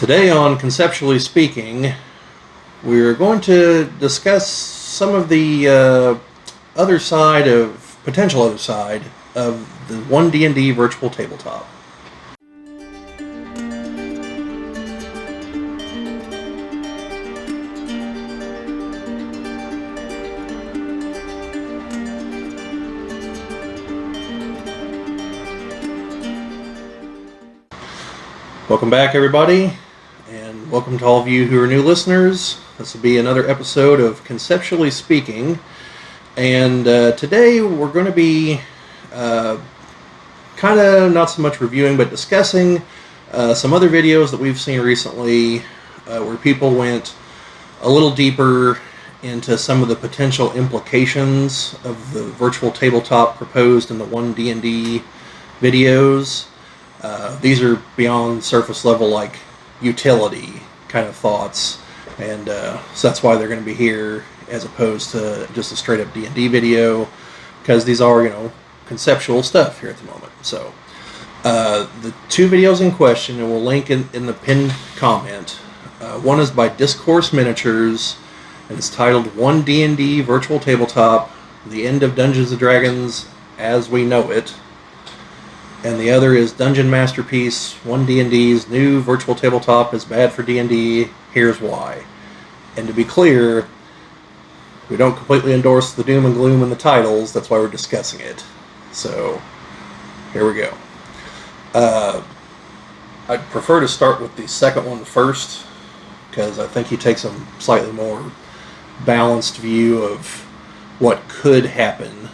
Today on Conceptually Speaking, we're going to discuss some of the potential other side of the One D&D Virtual Tabletop. Welcome back, everybody, and welcome to all of you who are new listeners. This will be another episode of Conceptually Speaking, and today we're going to be kind of not so much reviewing, but discussing some other videos that we've seen recently where people went a little deeper into some of the potential implications of the virtual tabletop proposed in the One D&D videos. These are beyond surface level, like utility kind of thoughts, and so that's why they're going to be here as opposed to just a straight up D&D video, because these are, conceptual stuff here at the moment. So the two videos in question, and we'll link in the pinned comment. One is by Discourse Miniatures, and it's titled One D&D Virtual Tabletop: The End of Dungeons & Dragons as We Know It. And the other is Dungeon Masterpiece, One D&D's New Virtual Tabletop is Bad for D&D, Here's Why. And to be clear, we don't completely endorse the doom and gloom in the titles, that's why we're discussing it. So, here we go. I'd prefer to start with the second one first, because I think he takes a slightly more balanced view of what could happen,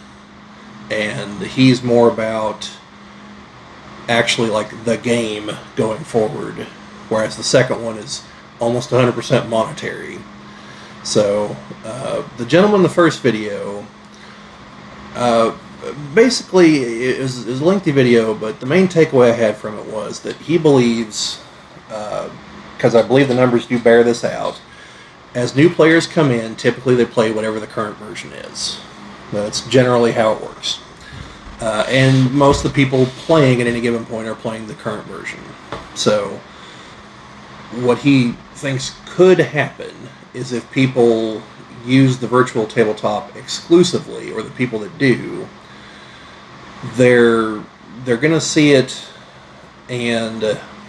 and he's more about actually like the game going forward, whereas the second one is almost 100% monetary. So the gentleman in the first video, basically it was a lengthy video, but the main takeaway I had from it was that he believes, because I believe the numbers do bear this out, as new players come in, typically they play whatever the current version is. That's generally how it works. And most of the people playing at any given point are playing the current version. So what he thinks could happen is if people use the virtual tabletop exclusively, or the people that do, they're going to see it, and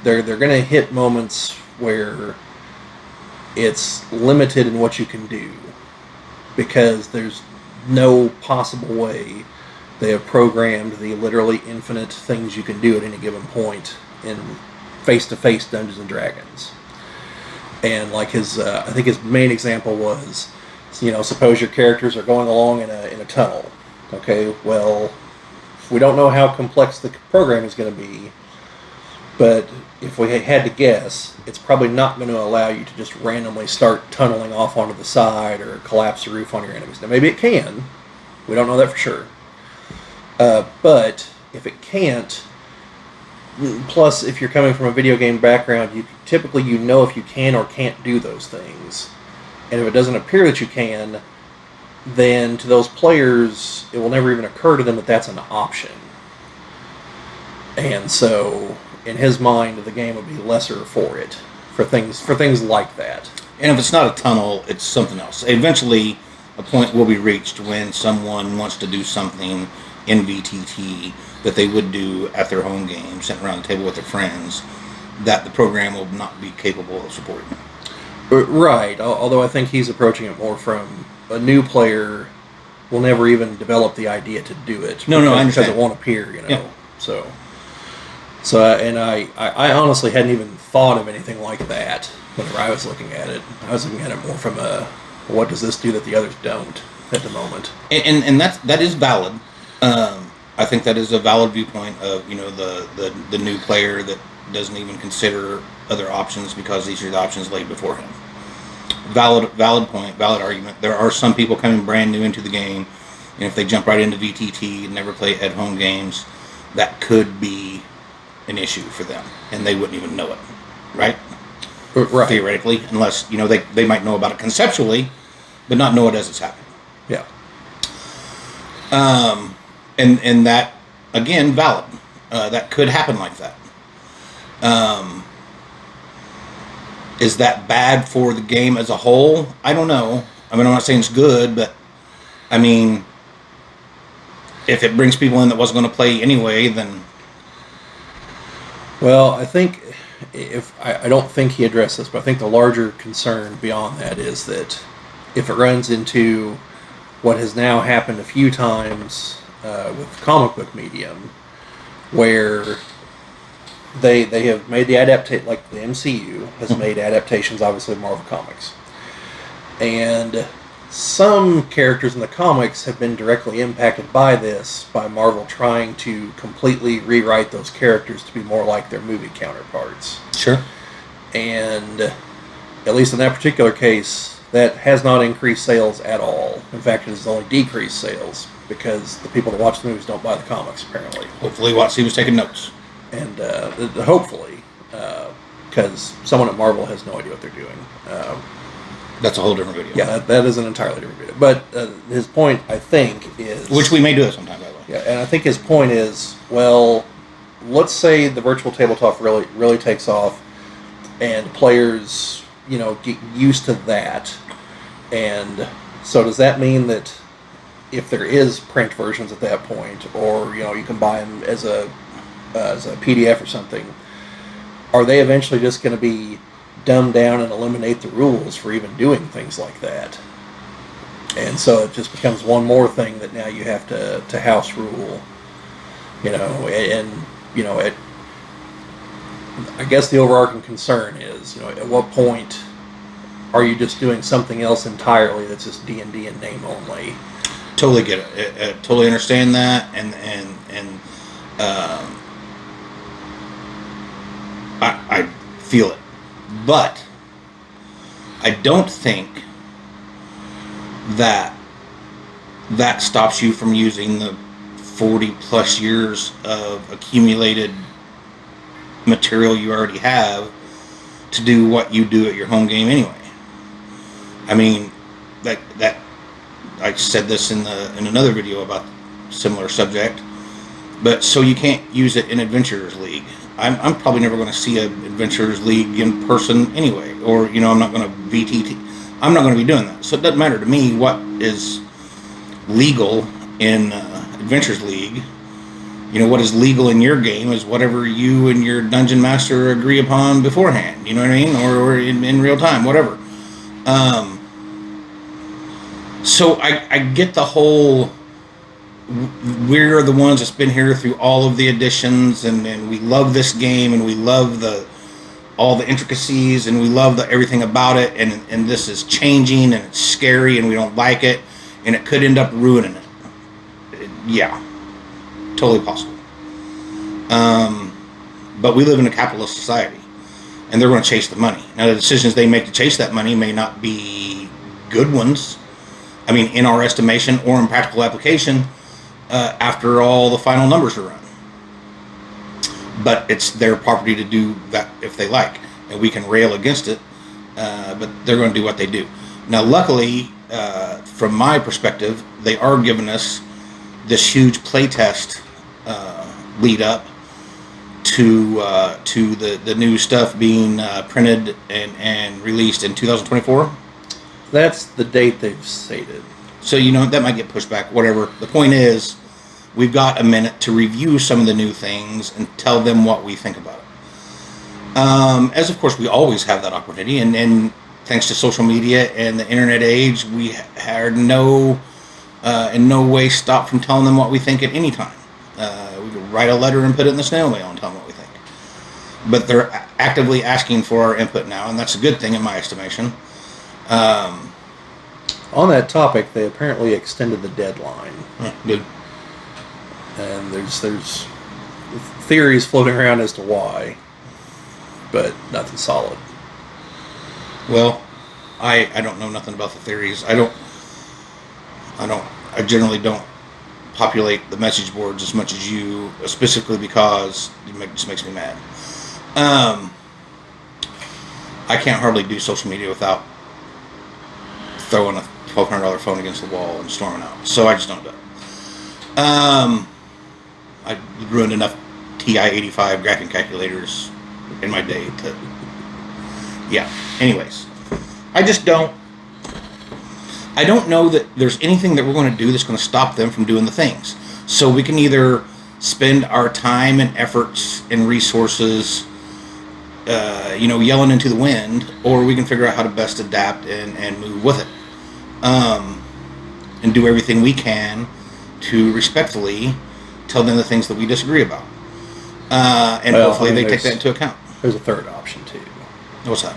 they're going to hit moments where it's limited in what you can do, because there's no possible way they have programmed the literally infinite things you can do at any given point in face-to-face Dungeons and Dragons. And like his, I think his main example was, suppose your characters are going along in a tunnel. Okay, well, we don't know how complex the program is going to be, but if we had to guess, it's probably not going to allow you to just randomly start tunneling off onto the side or collapse the roof on your enemies. Now, maybe it can. We don't know that for sure. But if it can't, plus if you're coming from a video game background, you typically if you can or can't do those things. And if it doesn't appear that you can, then to those players, it will never even occur to them that that's an option. And so, in his mind, the game would be lesser for it, for things like that. And if it's not a tunnel, it's something else. Eventually, a point will be reached when someone wants to do something in VTT that they would do at their home game, sitting around the table with their friends, that the program will not be capable of supporting. Right, although I think he's approaching it more from a new player will never even develop the idea to do it. No, I understand. Because it won't appear, Yeah. So and I honestly hadn't even thought of anything like that whenever I was looking at it. I was looking at it more from a, what does this do that the others don't at the moment? And that is valid. I think that is a valid viewpoint of the new player that doesn't even consider other options because these are the options laid before him. Valid point, valid argument. There are some people coming brand new into the game, and if they jump right into VTT and never play at home games, that could be an issue for them, and they wouldn't even know it, right? Right. Theoretically, unless they might know about it conceptually, but not know it as it's happening. Yeah. And that, again, valid. That could happen like that. Is that bad for the game as a whole? I don't know. I mean, I'm not saying it's good, but I mean, if it brings people in that wasn't going to play anyway, then... Well, I think if I don't think he addressed this, but I think the larger concern beyond that is that if it runs into what has now happened a few times with comic book medium, where they have made the like the MCU has made adaptations, obviously, of Marvel Comics. And some characters in the comics have been directly impacted by this, by Marvel trying to completely rewrite those characters to be more like their movie counterparts. Sure. And at least in that particular case, that has not increased sales at all. In fact, it has only decreased sales because the people that watch the movies don't buy the comics, apparently. Hopefully Watsy was taking notes. And hopefully, because someone at Marvel has no idea what they're doing. That's a whole different video. Yeah, that is an entirely different video. But his point, I think, is... Which we may do it sometime, by the way. Yeah, and I think his point is, well, let's say the virtual tabletop really takes off, and players, get used to that. And so does that mean that if there is print versions at that point, or, you can buy them as a PDF or something, are they eventually just going to be dumb down and eliminate the rules for even doing things like that? And so it just becomes one more thing that now you have to house rule, I guess the overarching concern is, at what point are you just doing something else entirely that's just D&D in name only? Totally get it. I totally understand that, and I feel it. But I don't think that stops you from using the 40 plus years of accumulated material you already have to do what you do at your home game anyway. I mean, that I said this in another video about similar subject, but so you can't use it in Adventurers League. I'm probably never going to see an Adventurers League in person anyway, or I'm not going to VTT. I'm not going to be doing that. So it doesn't matter to me what is legal in Adventurers League. What is legal in your game is whatever you and your dungeon master agree upon beforehand. You know what I mean, or in real time, whatever. So I get the whole, we're the ones that's been here through all of the editions, and we love this game, and we love all the intricacies, and we love everything about it, and this is changing, and it's scary, and we don't like it, and it could end up ruining it. Yeah, totally possible. But we live in a capitalist society, and they're going to chase the money. Now, the decisions they make to chase that money may not be good ones. I mean, in our estimation or in practical application, after all the final numbers are run. But it's their property to do that if they like, and we can rail against it, but they're going to do what they do. Now, luckily, from my perspective, they are giving us this huge playtest lead up to the new stuff being printed and released in 2024. That's the date they've stated. So, that might get pushed back, whatever. The point is, we've got a minute to review some of the new things and tell them what we think about it. As, of course, we always have that opportunity. And thanks to social media and the internet age, we are in no way stopped from telling them what we think at any time. We could write a letter and put it in the snail mail and tell them what we think. But they're actively asking for our input now, and that's a good thing in my estimation. On that topic, they apparently extended the deadline. Good. And there's theories floating around as to why, but nothing solid. Well, I don't know nothing about the theories. I generally don't populate the message boards as much as you, specifically because it just makes me mad. I can't hardly do social media without throwing a $1,200 phone against the wall and storming out. So I just don't do it. I ruined enough TI-85 graphing calculators in my day to, Yeah. Anyways, I don't know that there's anything that we're going to do that's going to stop them from doing the things. So we can either spend our time and efforts and resources, yelling into the wind, or we can figure out how to best adapt and move with it. And do everything we can to respectfully tell them the things that we disagree about. And hopefully they take that into account. There's a third option, too. What's that?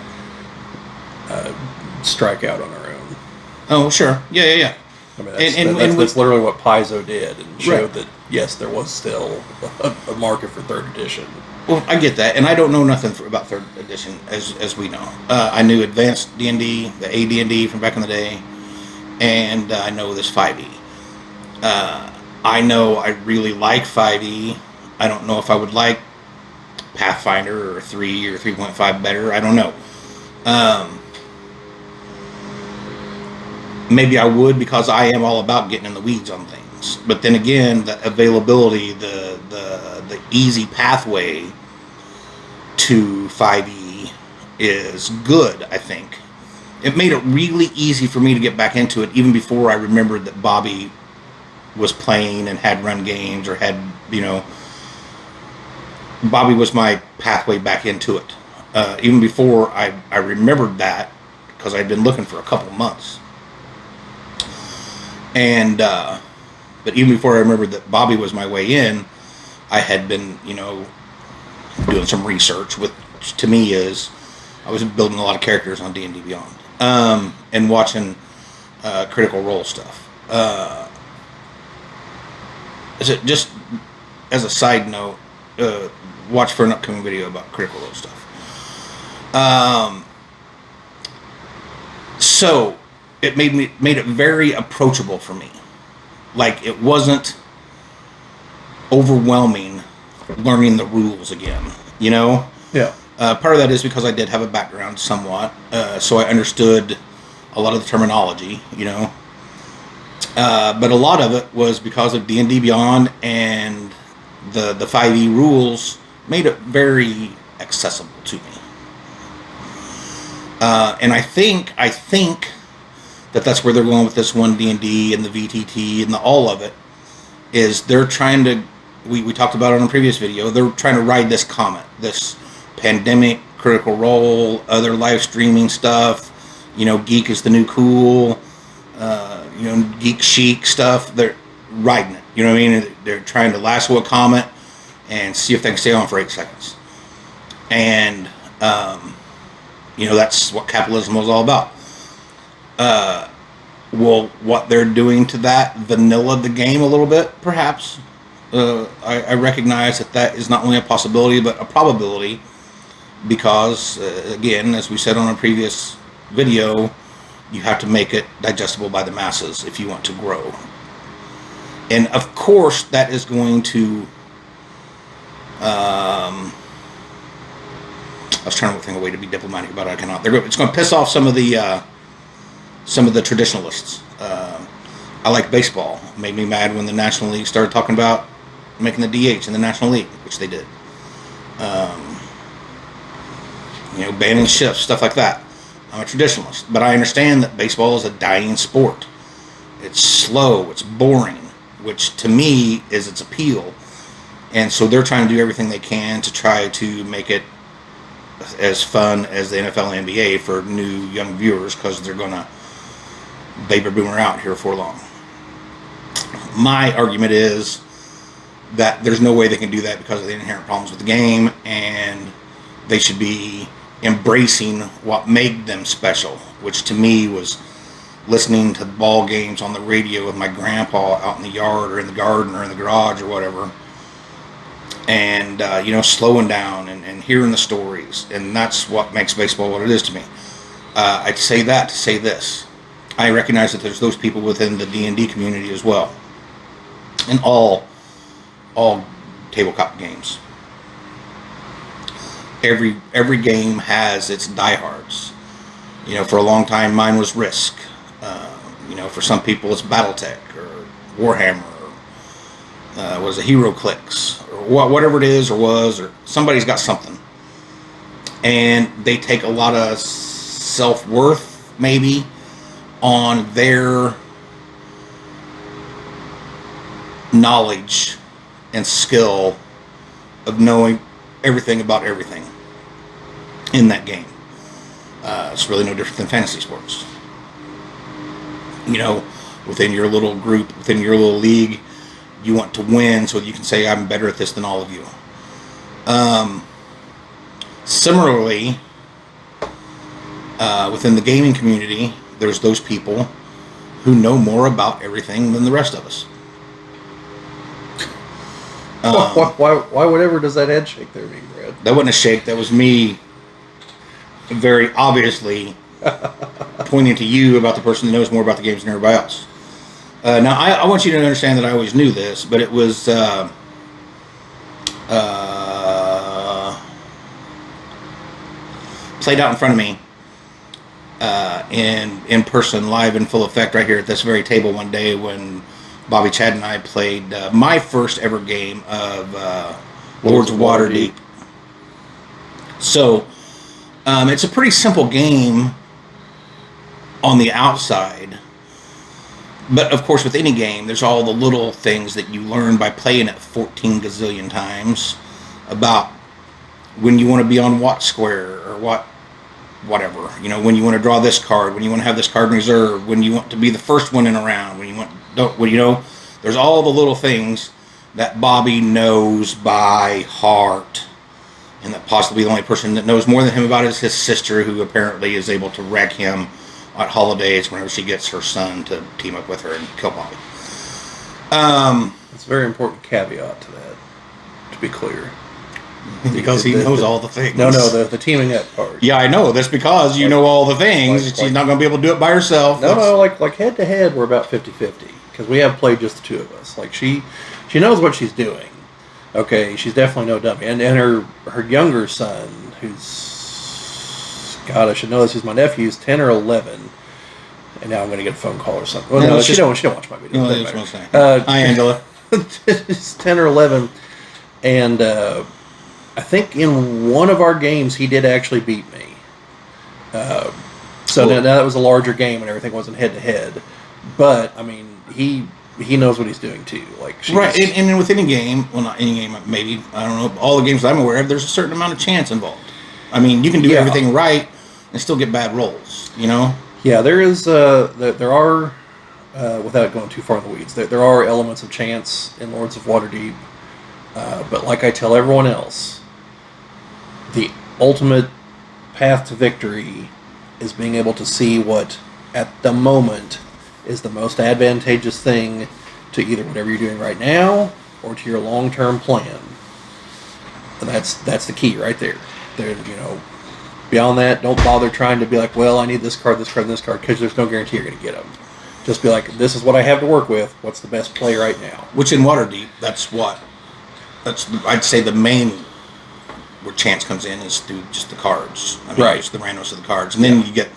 Strike out on our own. Oh, sure. Yeah. I mean, that's literally what Paizo did, and showed that, yes, there was still a market for third edition. Well, I get that, and I don't know nothing about third edition, as we know. I knew Advanced D&D, the AD&D from back in the day, and I know this 5e. I know I really like 5e. I don't know if I would like Pathfinder or 3 or 3.5 better. I don't know. Maybe I would, because I am all about getting in the weeds on things. But then again, the availability, the easy pathway to 5e is good, I think. It made it really easy for me to get back into it, even before I remembered that Bobby was playing and had run games, or had, Bobby was my pathway back into it. Even before I remembered that, because I'd been looking for a couple months. And, but even before I remembered that Bobby was my way in, I had been, doing some research, which to me is, I was building a lot of characters on D&D Beyond, and watching Critical Role stuff. Just as a side note, watch for an upcoming video about Critical Role stuff. So it made it very approachable for me. Like, it wasn't overwhelming learning the rules again, Yeah. Part of that is because I did have a background somewhat, so I understood a lot of the terminology, but a lot of it was because of D&D Beyond, and the 5e rules made it very accessible to me. And I think that's where they're going with this one D&D and the VTT and the all of it, is they're trying to, we talked about it on a previous video, they're trying to ride this comet, this pandemic, Critical Role, other live streaming stuff, geek is the new cool, geek chic stuff. They're riding it, you know what I mean? They're trying to lasso a comet and see if they can stay on for 8 seconds. And, that's what capitalism was all about. Well, what they're doing to that vanilla the game a little bit, perhaps. I recognize that is not only a possibility, but a probability, because, again, as we said on a previous video, you have to make it digestible by the masses if you want to grow. And, of course, that is going to... I was trying to think of a way to be diplomatic about it. I cannot. It's going to piss off some of the traditionalists. I like baseball. It made me mad when the National League started talking about making the DH in the National League, which they did. Banning shifts, stuff like that. I'm a traditionalist, but I understand that baseball is a dying sport. It's slow, it's boring, which to me is its appeal. And so they're trying to do everything they can to try to make it as fun as the NFL and NBA for new young viewers, because they're going to baby boomer out here for long. My argument is that there's no way they can do that because of the inherent problems with the game, and they should be embracing what made them special, which to me was listening to ball games on the radio with my grandpa out in the yard or in the garden or in the garage or whatever, and slowing down and hearing the stories. And that's what makes baseball what it is to me. I'd say that to say this: I recognize that there's those people within the D&D community as well, in all tabletop games. Every game has its diehards. For a long time, mine was Risk. For some people, it's BattleTech or Warhammer, or was it HeroClix, or whatever it is, or was, or somebody's got something. and they take a lot of self-worth, maybe, on their knowledge and skill of knowing everything about everything in that game. It's really no different than fantasy sports. You know, within your little group, within your little league, you want to win so you can say, I'm better at this than all of you. Similarly, within the gaming community, there's those people who know more about everything than the rest of us. Why whatever does that head shake there mean, Brad? That wasn't a shake. That was me very obviously pointing to you about the person that knows more about the games than everybody else. Now, I want you to understand that I always knew this, but it was played out in front of me in person, live in full effect, right here at this very table one day when Bobby, Chad, and I played my first ever game of Lords of Waterdeep. So, it's a pretty simple game on the outside. But, of course, with any game, there's all the little things that you learn by playing it 14 gazillion times about when you want to be on what square or whatever. You know, when you want to draw this card, when you want to have this card in reserve, when you want to be the first one in a round, there's all the little things that Bobby knows by heart. And that possibly the only person that knows more than him about it is his sister, who apparently is able to wreck him at holidays whenever she gets her son to team up with her and kill Bobby. It's a very important caveat to that, to be clear. Because he knows all the things. No, the teaming up part. Yeah, I know. That's because you know all the things. She's not going to be able to do it by herself. No, like head to head, we're about 50-50. Because we have played just the two of us. Like, she knows what she's doing. Okay, she's definitely no dummy. And her younger son, who's... God, I should know this. He's my nephew. He's 10 or 11. And now I'm going to get a phone call or something. Well, no, she don't watch my videos. No, that's what I'm saying. Hi, Angela. He's 10 or 11. And I think in one of our games, he did actually beat me. So now that was a larger game and everything wasn't head-to-head. But, I mean, he knows what he's doing, too. Like, right, and with any game, well, not any game, maybe, I don't know, all the games that I'm aware of, there's a certain amount of chance involved. I mean, you can do everything right and still get bad rolls, you know? Yeah, there is, there are, without going too far in the weeds, there are elements of chance in Lords of Waterdeep. But like I tell everyone else, the ultimate path to victory is being able to see what, at the moment, is the most advantageous thing to either whatever you're doing right now or to your long-term plan. And that's the key right there. Beyond that, don't bother trying to be like, well, I need this card, this card, and this card, because there's no guarantee you're going to get them. Just be like, this is what I have to work with. What's the best play right now? Which in Waterdeep, I'd say the main where chance comes in is through just the cards. I mean, right. Just the randomness of the cards. And then you get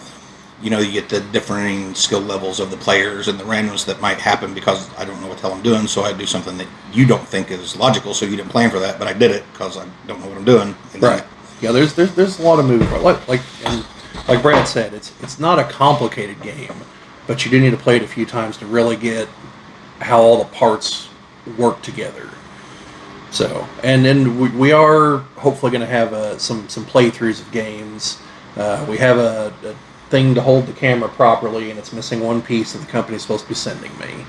the differing skill levels of the players and the randomness that might happen because I don't know what the hell I'm doing, so I do something that you don't think is logical, so you didn't plan for that, but I did it because I don't know what I'm doing. And right. Yeah, there's a lot of movement. Like Brad said, it's not a complicated game, but you do need to play it a few times to really get how all the parts work together. So, and then we are hopefully going to have some playthroughs of games. We have a thing to hold the camera properly, and it's missing one piece that the company's supposed to be sending me.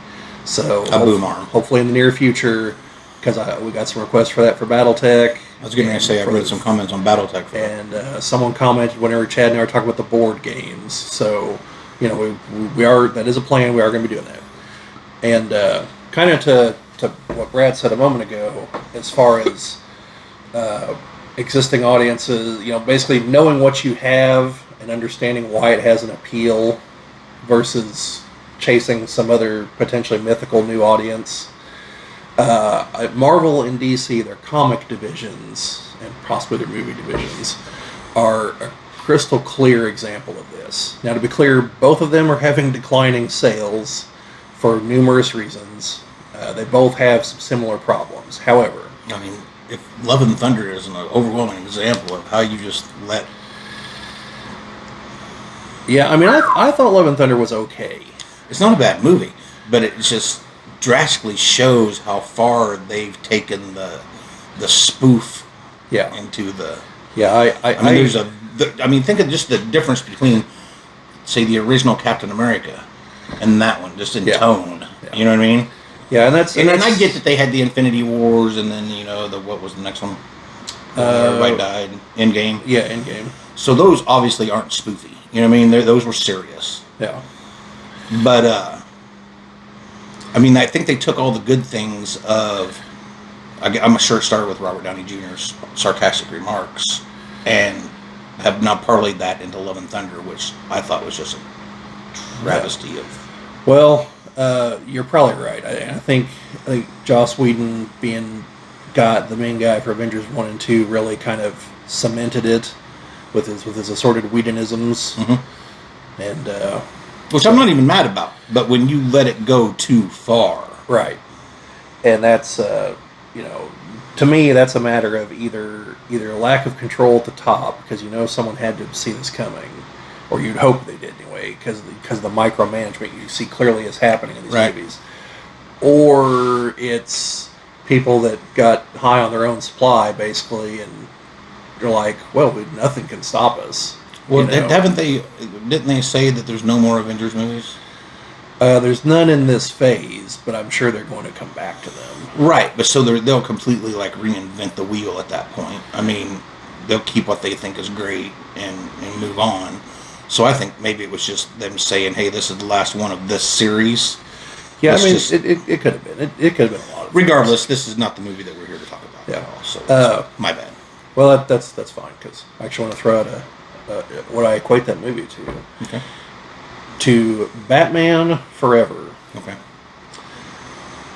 So a boom arm. Hopefully in the near future, because we got some requests for that for BattleTech. I was going to say I read some comments on BattleTech for that. And someone commented whenever Chad and I were talking about the board games. So, we are, that is a plan. We are going to be doing that. And kind of to what Brad said a moment ago, as far as existing audiences, basically knowing what you have and understanding why it has an appeal versus chasing some other potentially mythical new audience. Marvel and DC, their comic divisions, and possibly their movie divisions, are a crystal clear example of this. Now, to be clear, both of them are having declining sales for numerous reasons. They both have some similar problems. However, if Love and Thunder is an overwhelming example of how you just let. Yeah, I mean, I thought Love and Thunder was okay. It's not a bad movie, but it just drastically shows how far they've taken the spoof Yeah. into the. Yeah, I mean, I mean, think of just the difference between, say, the original Captain America and that one, just in tone. Yeah. You know what I mean? Yeah, and that's and I get that they had the Infinity Wars, and then what was the next one? Everybody died. Endgame. Yeah, Endgame. So those obviously aren't spoofy. You know what I mean? Those were serious. Yeah. But I mean, I think they took all the good things of. I'm sure it started with Robert Downey Jr.'s sarcastic remarks, and have now parlayed that into Love and Thunder, which I thought was just a travesty of. Well, you're probably right. I think Joss Whedon being the main guy for Avengers 1 and 2 really kind of cemented it with his assorted Whedonisms. Mm-hmm. And which I'm not even mad about, but when you let it go too far. Right. And that's to me that's a matter of either a lack of control at the top, because someone had to see this coming, or you'd hope they did anyway, because the micromanagement you see clearly is happening in these movies, or it's people that got high on their own supply basically, and they're like, well, nothing can stop us. Well, didn't they say that there's no more Avengers movies? There's none in this phase, but I'm sure they're going to come back to them. Right, but so they'll completely reinvent the wheel at that point. I mean, they'll keep what they think is great and move on. So I think maybe it was just them saying, "Hey, this is the last one of this series." Yeah, I mean, it could have been. It could have been a lot of. Regardless, this is not the movie that we're here to talk about. Yeah. At all, so my bad. Well, that's fine, because I actually want to throw out what I equate that movie to. Okay. To Batman Forever. Okay.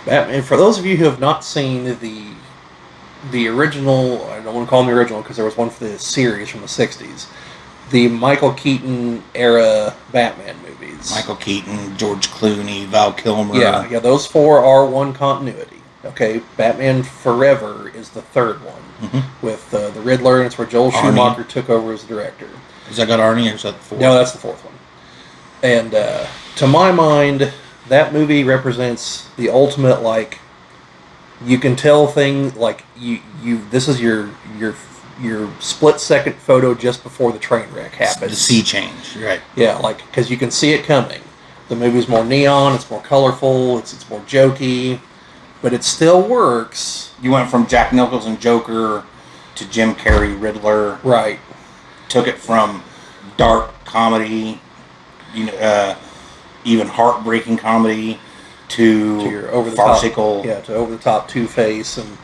Batman. For those of you who have not seen the original, I don't want to call them the original because there was one for the series from the '60s, the Michael Keaton era Batman movies. Michael Keaton, George Clooney, Val Kilmer. Yeah. Those four are one continuity. Okay, Batman Forever is the third one with the Riddler, and it's where Joel Schumacher took over as director. Has that got Arnie, or is that the fourth? No, that's the fourth one. And to my mind, that movie represents the ultimate, you can tell thing, this is your split-second photo just before the train wreck happens. The sea change, right. Yeah, because you can see it coming. The movie's more neon, it's more colorful, it's more jokey, but it still works. You went from Jack Nicholson Joker to Jim Carrey Riddler. Right. Took it from dark comedy, even heartbreaking comedy, to your over the farcical. Top, to over the top Two-Face, and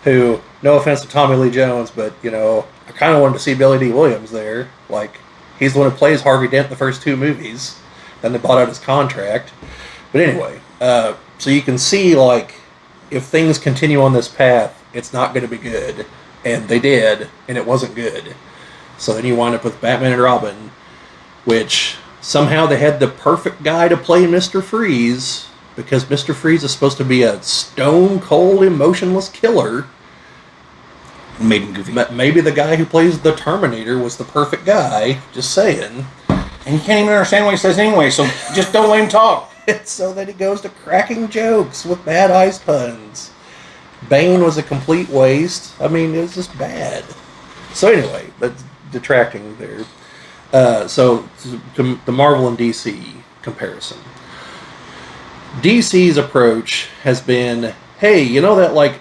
who, no offense to Tommy Lee Jones, but I kind of wanted to see Billy D. Williams there. He's the one who plays Harvey Dent in the first two movies. Then they bought out his contract. But anyway, so you can see if things continue on this path, it's not going to be good, and they did, and it wasn't good. So then you wind up with Batman and Robin, which somehow they had the perfect guy to play Mr. Freeze, because Mr. Freeze is supposed to be a stone-cold, emotionless killer. Made him goofy. Maybe the guy who plays the Terminator was the perfect guy, just saying. And you can't even understand what he says anyway, so just don't let him talk. So that he goes to cracking jokes with bad ice puns. Bane was a complete waste. I mean, it was just bad. So anyway, that's detracting there. So to the Marvel and DC comparison. DC's approach has been, hey, that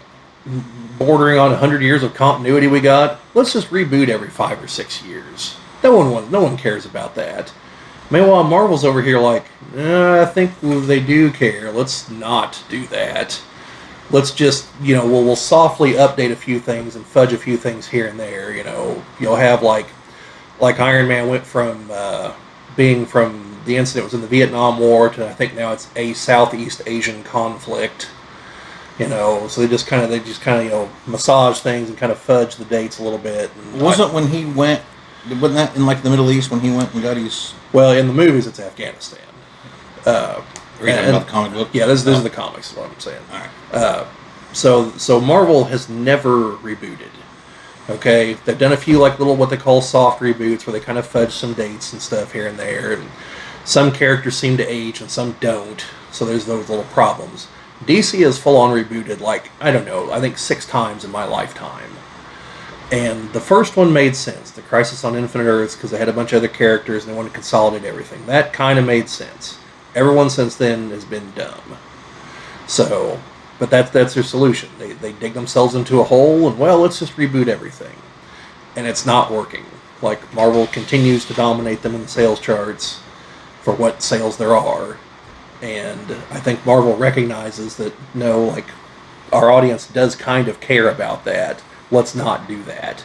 bordering on 100 years of continuity we got? Let's just reboot every 5 or 6 years. No one cares about that. Meanwhile, Marvel's over here I think they do care. Let's not do that. Let's just, we'll softly update a few things and fudge a few things here and there. You'll have like Iron Man went from being from the incident was in the Vietnam War to I think now it's a Southeast Asian conflict. So they just kind of massage things and kind of fudge the dates a little bit. Wasn't that in the Middle East when he went and got his? Well, in the movies it's Afghanistan. Are you talking about the comic book? Yeah, these are the comics. Is what I'm saying. All right. So Marvel has never rebooted. Okay, they've done a few like little what they call soft reboots where they kind of fudge some dates and stuff here and there, and some characters seem to age and some don't. So there's those little problems. DC is full on rebooted, like, I don't know, I think 6 times in my lifetime. And the first one made sense, the Crisis on Infinite Earths, because they had a bunch of other characters and they wanted to consolidate everything. That kind of made sense. Everyone since then has been dumb. So, but that's their solution. They dig themselves into a hole and, well, let's just reboot everything. And it's not working. Like, Marvel continues to dominate them in the sales charts for what sales there are. And I think Marvel recognizes that, no, like, our audience does kind of care about that. Let's not do that.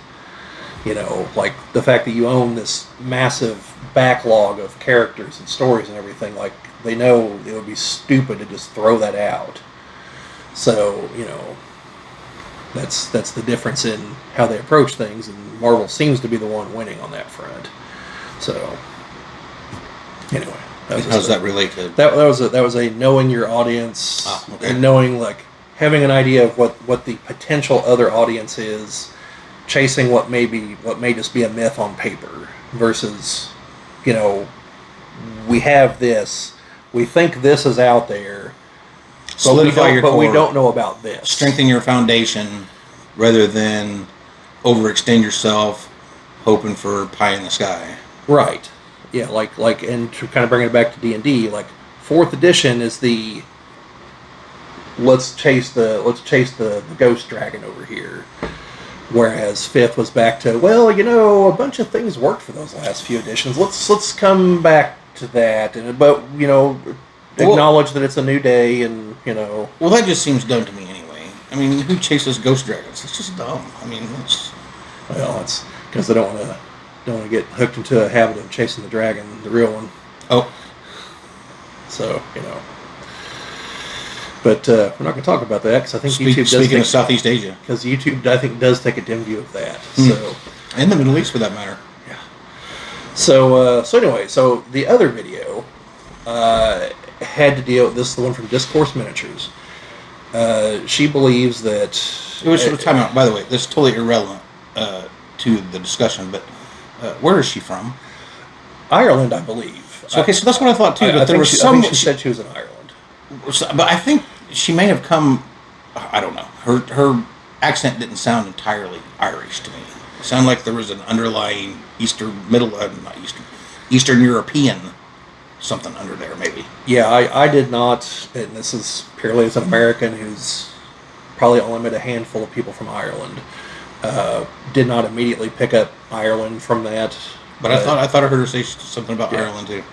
You know, like, the fact that you own this massive backlog of characters and stories and everything, like, they know it would be stupid to just throw that out. So, you know, that's the difference in how they approach things, and Marvel seems to be the one winning on that front. So, anyway. How does that relate to that was a knowing your audience okay. and knowing, like, having an idea of what the potential other audience is, chasing what may just be a myth on paper versus, you know, we have this, we think this is out there, but we don't know about this. Strengthen your foundation rather than overextend yourself hoping for pie in the sky. Right. Yeah, like, and to kind of bring it back to D&D, like, 4th edition is the let's chase the ghost dragon over here, whereas 5th was back to, well, you know, a bunch of things worked for those last few editions. Let's come back to that, but, you know, acknowledge that it's a new day, and, you know. Well, that just seems dumb to me anyway. I mean, who chases ghost dragons? It's just dumb. I mean, it's because they don't want to get hooked into a habit of chasing the dragon, the real one. Oh. So, you know. But we're not going to talk about that because I think YouTube does. Speaking of Southeast Asia, because YouTube, I think, does take a dim view of that. So, and the Middle East, for that matter. Yeah. So anyway, so the other video had to deal. This is the one from Discourse Miniatures. She believes that. Time out. By the way, this is totally irrelevant to the discussion, but where is she from? Ireland, I believe. So, okay, so that's what I thought too. But I think she said she was in Ireland. But I think she may have come. I don't know. Her accent didn't sound entirely Irish to me. It sounded like there was an underlying Eastern European something under there, maybe. Yeah, I did not, and this is purely as an American who's probably only met a handful of people from Ireland. Did not immediately pick up Ireland from that. But I thought I heard her say something about Ireland too.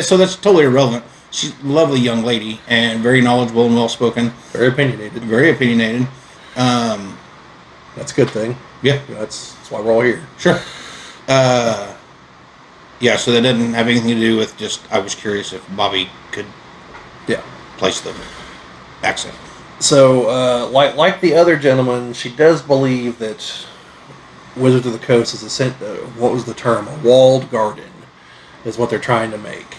So that's totally irrelevant. She's a lovely young lady and very knowledgeable and well spoken. Very opinionated. Very opinionated. That's a good thing. Yeah, that's why we're all here. Sure. Yeah, so that didn't have anything to do with just, I was curious if Bobby could place the accent. So, like the other gentleman, she does believe that Wizards of the Coast is what was the term? A walled garden is what they're trying to make.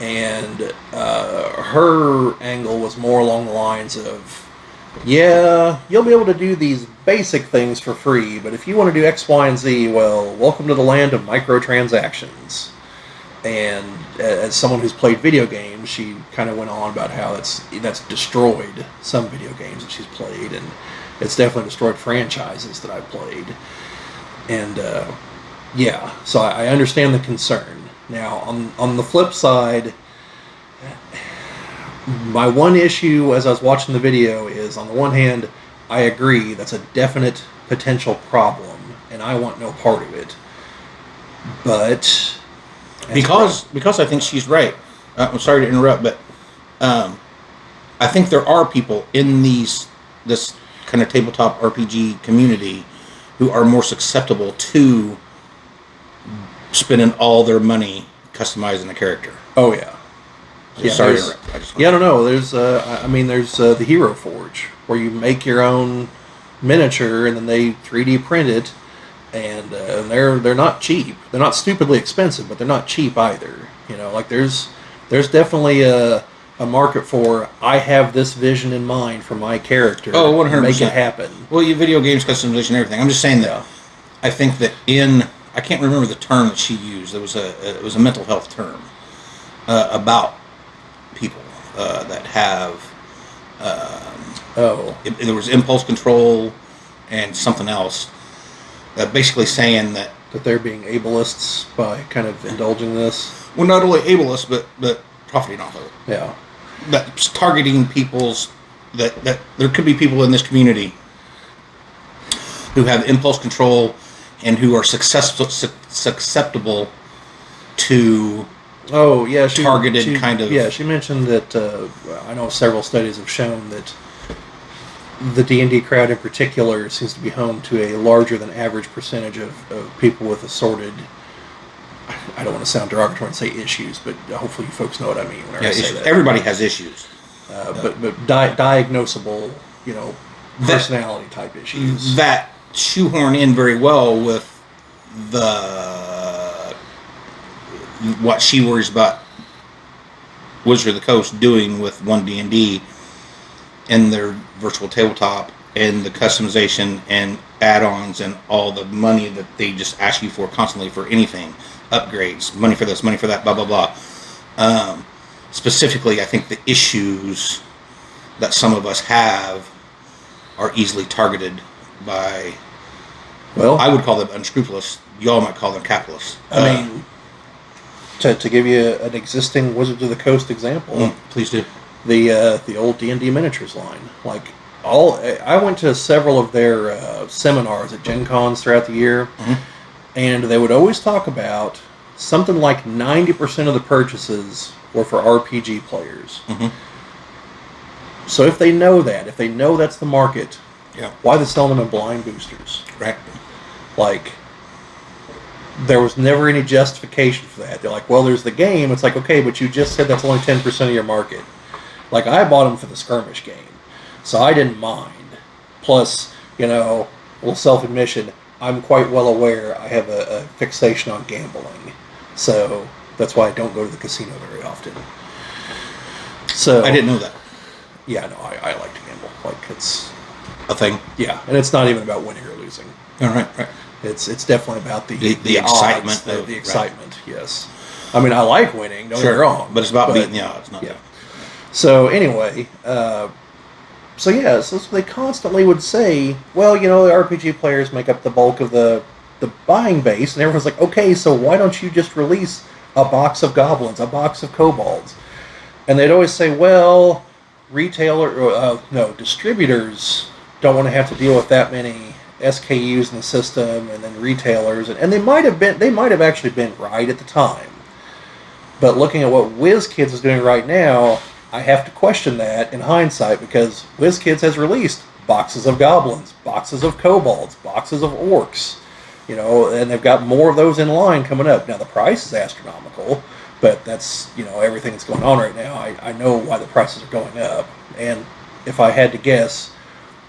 And her angle was more along the lines of, yeah, you'll be able to do these basic things for free, but if you want to do X, Y, and Z, well, welcome to the land of microtransactions. And as someone who's played video games, she kind of went on about how that's destroyed some video games that she's played, and it's definitely destroyed franchises that I've played. And yeah, so I understand the concern. Now, on the flip side, my one issue as I was watching the video is, on the one hand, I agree that's a definite potential problem, and I want no part of it. But because I think she's right. I'm sorry to interrupt, but I think there are people in this kind of tabletop RPG community who are more susceptible to spending all their money customizing a character. Oh yeah. Sorry to interrupt. I don't know. There's the Hero Forge where you make your own miniature and then they 3D print it, and they're not cheap. They're not stupidly expensive, but they're not cheap either. You know, like there's definitely a a market for, I have this vision in mind for my character. Oh, 100%. Make it happen. Well, you video games, customization, everything. I'm just saying that I think that I can't remember the term that she used. It was a mental health term about people that have. There was impulse control and something else. Basically saying that they're being ableists by kind of indulging this. Well, not only ableists, but profiting off of it. Yeah. That's targeting people's that there could be people in this community who have impulse control and who are susceptible to targeted kind of. Yeah, she mentioned that I know several studies have shown that the D&D crowd in particular seems to be home to a larger than average percentage of people with assorted, I don't want to sound derogatory and say issues, but hopefully you folks know what I mean when I say that. Everybody has issues. But diagnosable, personality type issues. That shoehorn in very well with what she worries about Wizard of the Coast doing with One D&D and their virtual tabletop and the customization and add-ons and all the money that they just ask you for constantly for anything, upgrades, money for this, money for that, blah blah blah. Specifically, I think the issues that some of us have are easily targeted by. Well, I would call them unscrupulous. Y'all might call them capitalists. I mean, to give you an existing Wizards of the Coast example, please do. The old D&D miniatures line. Like I went to several of their seminars at Gen Cons throughout the year, and they would always talk about something like 90% of the purchases were for RPG players. So if they know that's the market, why they sell them in blind boosters? Right. Like, there was never any justification for that. They're like, well, there's the game. It's like, okay, but you just said that's only 10% of your market. Like, I bought them for the skirmish game, so I didn't mind. Plus, a little self-admission, I'm quite well aware I have a fixation on gambling. So that's why I don't go to the casino very often. So I didn't know that. Yeah, no, I like to gamble. Like, it's a thing. Yeah, and it's not even about winning or losing. All right. It's definitely about the excitement. Odds, the excitement, yes. I mean, I like winning, don't get me wrong. But it's about beating the odds, not that. So anyway, so they constantly would say, well, the RPG players make up the bulk of the buying base, and everyone's like, okay, so why don't you just release a box of goblins, a box of kobolds? And they'd always say, well, distributors don't want to have to deal with that many SKUs in the system, and then retailers, and they might have actually been right at the time. But looking at what WizKids is doing right now, I have to question that in hindsight, because WizKids has released boxes of goblins, boxes of kobolds, boxes of orcs, and they've got more of those in line coming up. Now the price is astronomical, but that's everything that's going on right now. I know why the prices are going up, and if I had to guess,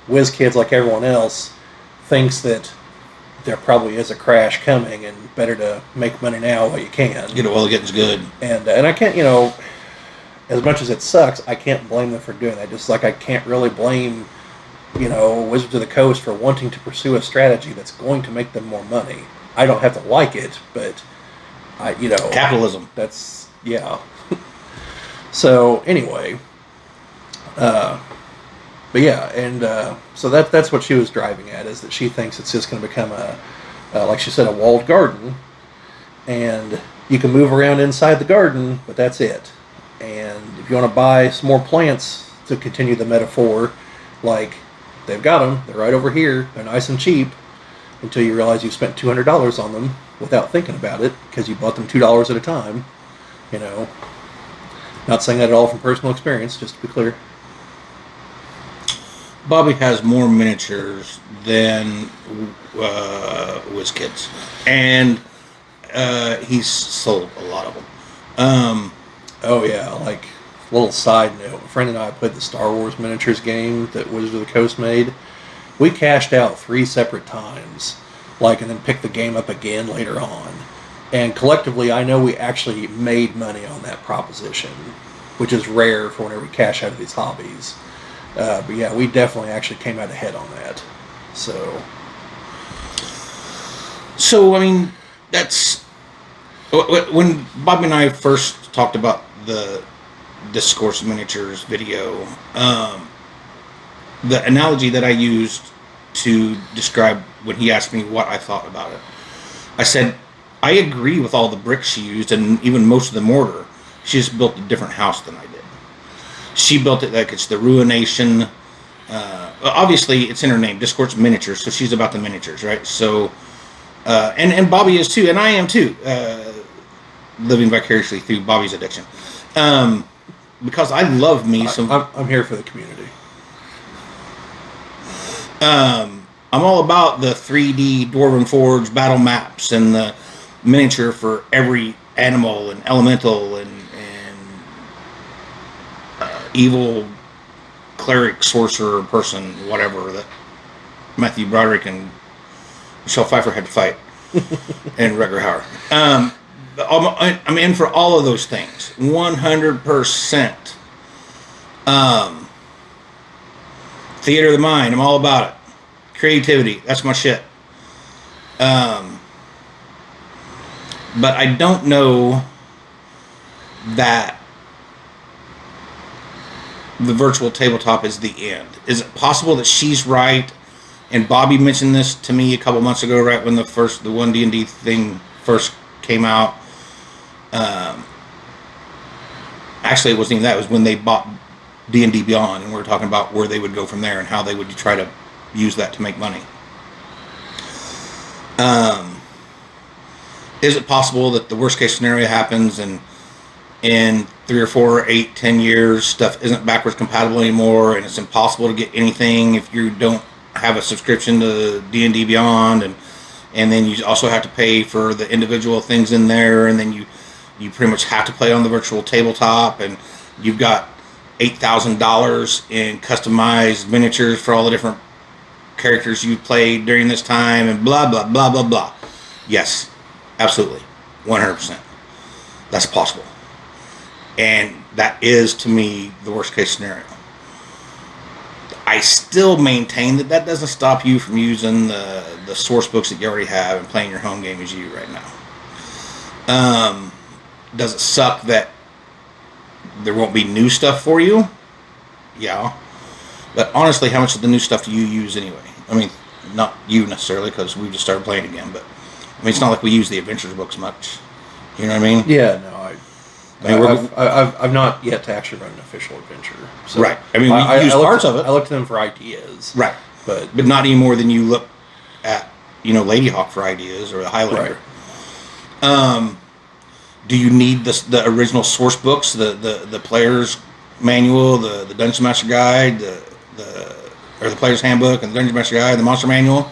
WizKids, like everyone else, thinks that there probably is a crash coming, and better to make money now while you can. Get it while the getting's good. And I can't, as much as it sucks, I can't blame them for doing that. Just like I can't really blame, Wizards of the Coast for wanting to pursue a strategy that's going to make them more money. I don't have to like it, but capitalism. That's So anyway, so that's what she was driving at, is that she thinks it's just going to become like she said, a walled garden, and you can move around inside the garden, but that's it. And if you want to buy some more plants, to continue the metaphor, like, they've got them, they're right over here, they're nice and cheap, until you realize you spent $200 on them without thinking about it, because you bought them $2 at a time. Not saying that at all from personal experience, just to be clear. Bobby has more miniatures than WizKids, and he's sold a lot of them. Oh yeah, like, little side note, a friend and I played the Star Wars miniatures game that Wizards of the Coast made. We cashed out 3 separate times, and then picked the game up again later on. And collectively, I know we actually made money on that proposition. which is rare for whenever we cash out of these hobbies. But yeah, we definitely actually came out ahead on that. So I mean, that's when Bobby and I first talked about the Discourse Miniatures video. The analogy that I used to describe when he asked me what I thought about it, I said, I agree with all the bricks she used and even most of the mortar. She just built a different house than I did. She built it like it's the Ruination. Obviously, it's in her name, Discourse Miniatures, so she's about the miniatures, right? So, and Bobby is too, and I am too, living vicariously through Bobby's addiction. Because I love me some. I'm here for the community. I'm all about the 3D Dwarven Forge battle maps and the miniature for every animal and elemental and evil cleric, sorcerer, person, whatever that Matthew Broderick and Michelle Pfeiffer had to fight, and Rutger Hauer. I'm in for all of those things, 100%. Theater of the mind, I'm all about it. Creativity, that's my shit. But I don't know that the virtual tabletop is the end. Is it possible that she's right? And Bobby mentioned this to me a couple months ago, right when the one D&D thing first came out. Actually, it wasn't even that. It was when they bought D&D Beyond, and we were talking about where they would go from there and how they would try to use that to make money. Is it possible that the worst case scenario happens and in 3 or 4, 8, 10 years, stuff isn't backwards compatible anymore, and it's impossible to get anything if you don't have a subscription to D&D Beyond, and then you also have to pay for the individual things in there, and then you pretty much have to play on the virtual tabletop, and you've got $8,000 in customized miniatures for all the different characters you played during this time, and blah, blah, blah, blah, blah. Yes, absolutely. 100%. That's possible. And that is, to me, the worst case scenario. I still maintain that doesn't stop you from using the source books that you already have and playing your home game as you right now. Does it suck that there won't be new stuff for you? Yeah. But honestly, how much of the new stuff do you use anyway? I mean, not you necessarily, because we just started playing again, but I mean, it's not like we use the adventures books much. You know what I mean? Yeah, no, I've not yet to actually run an official adventure. So right. I mean, we use parts of it. I look to them for ideas. Right. But not any more than you look at, Ladyhawk for ideas or the Highlander. Right. Do you need the original source books, the player's manual, the Dungeon Master Guide, or the player's handbook and the Dungeon Master Guide, the Monster Manual?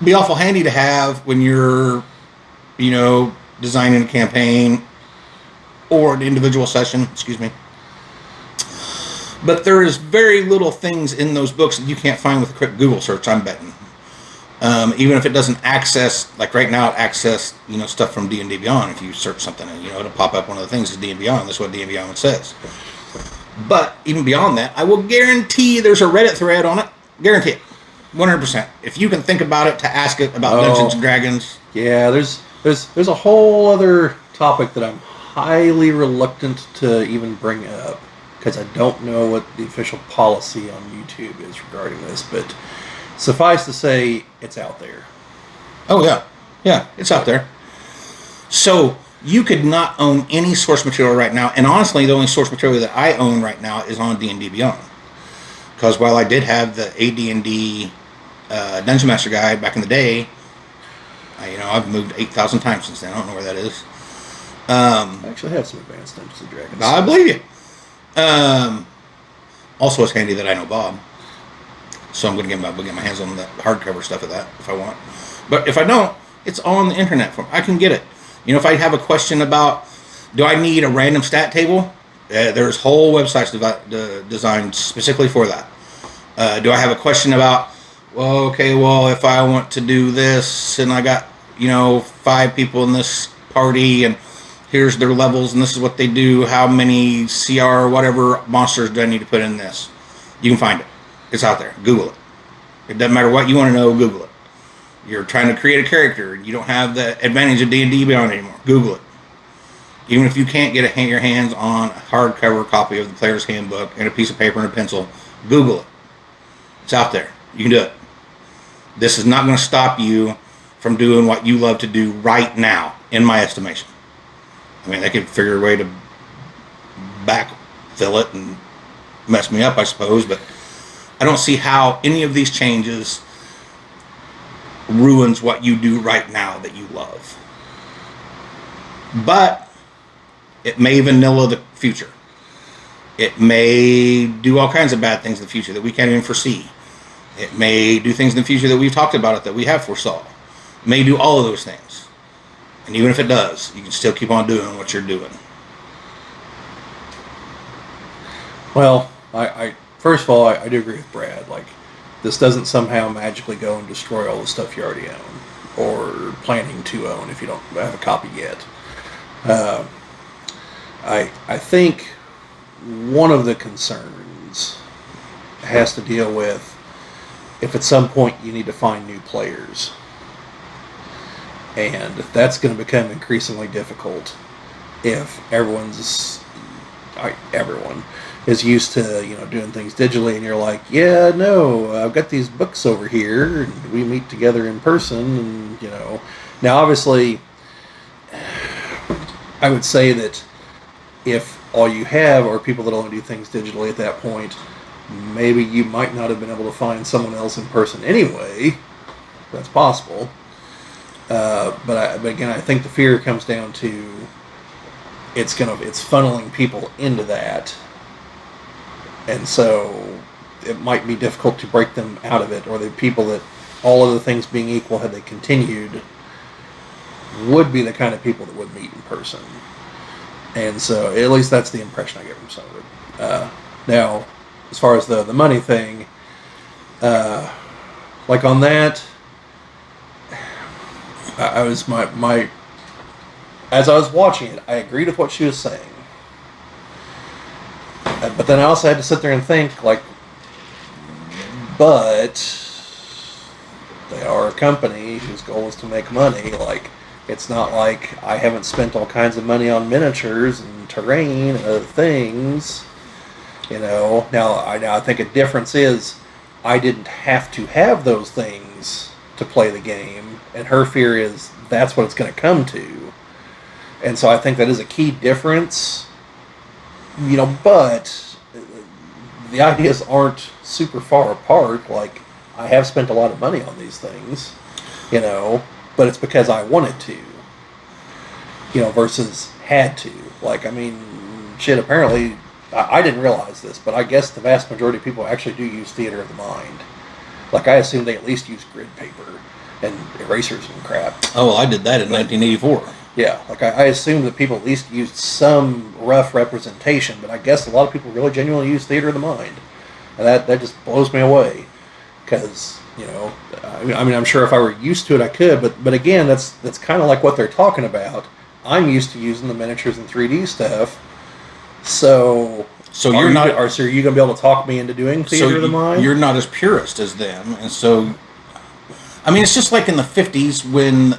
Be awful handy to have when you're, designing a campaign or an individual session, But there is very little things in those books that you can't find with a quick Google search, I'm betting. Even if it doesn't access, like right now it access, stuff from D&D Beyond. If you search something and, it'll pop up one of the things is D&D Beyond. That's what D&D Beyond says. But even beyond that, I will guarantee there's a Reddit thread on it. Guarantee it. 100%. If you can think about it to ask it about Dungeons and Dragons. Yeah, there's a whole other topic that I'm highly reluctant to even bring up because I don't know what the official policy on YouTube is regarding this, but suffice to say, it's out there. Oh, yeah. Yeah, it's out there. So you could not own any source material right now, and honestly, the only source material that I own right now is on D&D Beyond. Because while I did have the AD&D Dungeon Master Guide back in the day, I've moved 8,000 times since then. I don't know where that is. I actually have some advanced Dungeons and Dragons. I believe you. Also, it's handy that I know Bob. So I'm going to get my hands on the hardcover stuff of that if I want. But if I don't, it's all on the internet. I can get it. If I have a question about, do I need a random stat table? There's whole websites designed specifically for that. Do I have a question about, if I want to do this and I got, 5 people in this party and Here's their levels, and this is what they do. How many CR, whatever monsters do I need to put in this? You can find it. It's out there. Google it. It doesn't matter what you want to know. Google it. You're trying to create a character, and you don't have the advantage of D&D Beyond anymore. Google it. Even if you can't get your hands on a hardcover copy of the Player's Handbook and a piece of paper and a pencil, Google it. It's out there. You can do it. This is not going to stop you from doing what you love to do right now, in my estimation. I mean, they could figure a way to backfill it and mess me up, I suppose, but I don't see how any of these changes ruins what you do right now that you love. But it may vanilla the future. It may do all kinds of bad things in the future that we can't even foresee. It may do things in the future that we've talked about it that we have foresaw. It may do all of those things. And even if it does, you can still keep on doing what you're doing. Well, I first of all, I do agree with Brad. Like, this doesn't somehow magically go and destroy all the stuff you already own or planning to own if you don't have a copy yet. I think one of the concerns has to deal with if at some point you need to find new players. And that's going to become increasingly difficult if everyone is used to, doing things digitally, and you're like, yeah, no, I've got these books over here, and we meet together in person, and, Now, obviously, I would say that if all you have are people that only do things digitally at that point, maybe you might not have been able to find someone else in person anyway. That's possible. But again, I think the fear comes down to it's funneling people into that, and so it might be difficult to break them out of it, or the people that, all other things being equal, had they continued, would be the kind of people that would meet in person. And so, at least that's the impression I get from some of it. Now, as far as the money thing, like on that, I was as I was watching it, I agreed with what she was saying. But then I also had to sit there and think, like, but they are a company whose goal is to make money. Like, it's not like I haven't spent all kinds of money on miniatures and terrain and other things. Now I think a difference is I didn't have to have those things to play the game, and her fear is that's what it's going to come to. And so I think that is a key difference. But the ideas aren't super far apart. Like, I have spent a lot of money on these things, but it's because I wanted to, versus had to. Like, I mean, shit, apparently, I didn't realize this, but I guess the vast majority of people actually do use theater of the mind. Like, I assume they at least use grid paper and erasers and crap. Oh, well, I did that in 1984. Yeah, like I assume that people at least used some rough representation, but I guess a lot of people really genuinely use theater of the mind. And that just blows me away. Because, I'm sure if I were used to it, I could, but again, that's kind of like what they're talking about. I'm used to using the miniatures and 3D stuff, so are you going to be able to talk me into doing theater of the mind? You're not as purist as them, and so, I mean, it's just like in the 50s when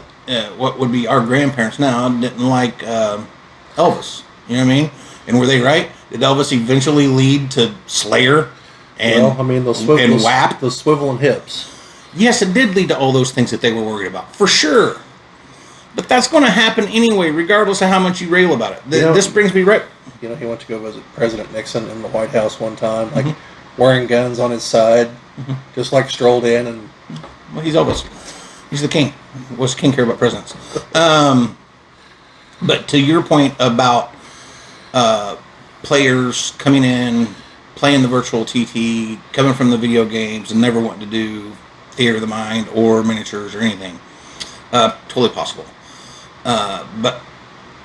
what would be our grandparents now didn't like Elvis. You know what I mean? And were they right? Did Elvis eventually lead to Slayer and WAP? Those swivel and hips. Yes, it did lead to all those things that they were worried about, for sure. But that's going to happen anyway, regardless of how much you rail about it. This brings me right... He went to go visit President Nixon in the White House one time, like, wearing guns on his side, just like strolled in and... Well, he's Elvis. He's the king. What's the king care about presidents? But to your point about players coming in, playing the virtual TT, coming from the video games, and never wanting to do theater of the mind or miniatures or anything, totally possible. But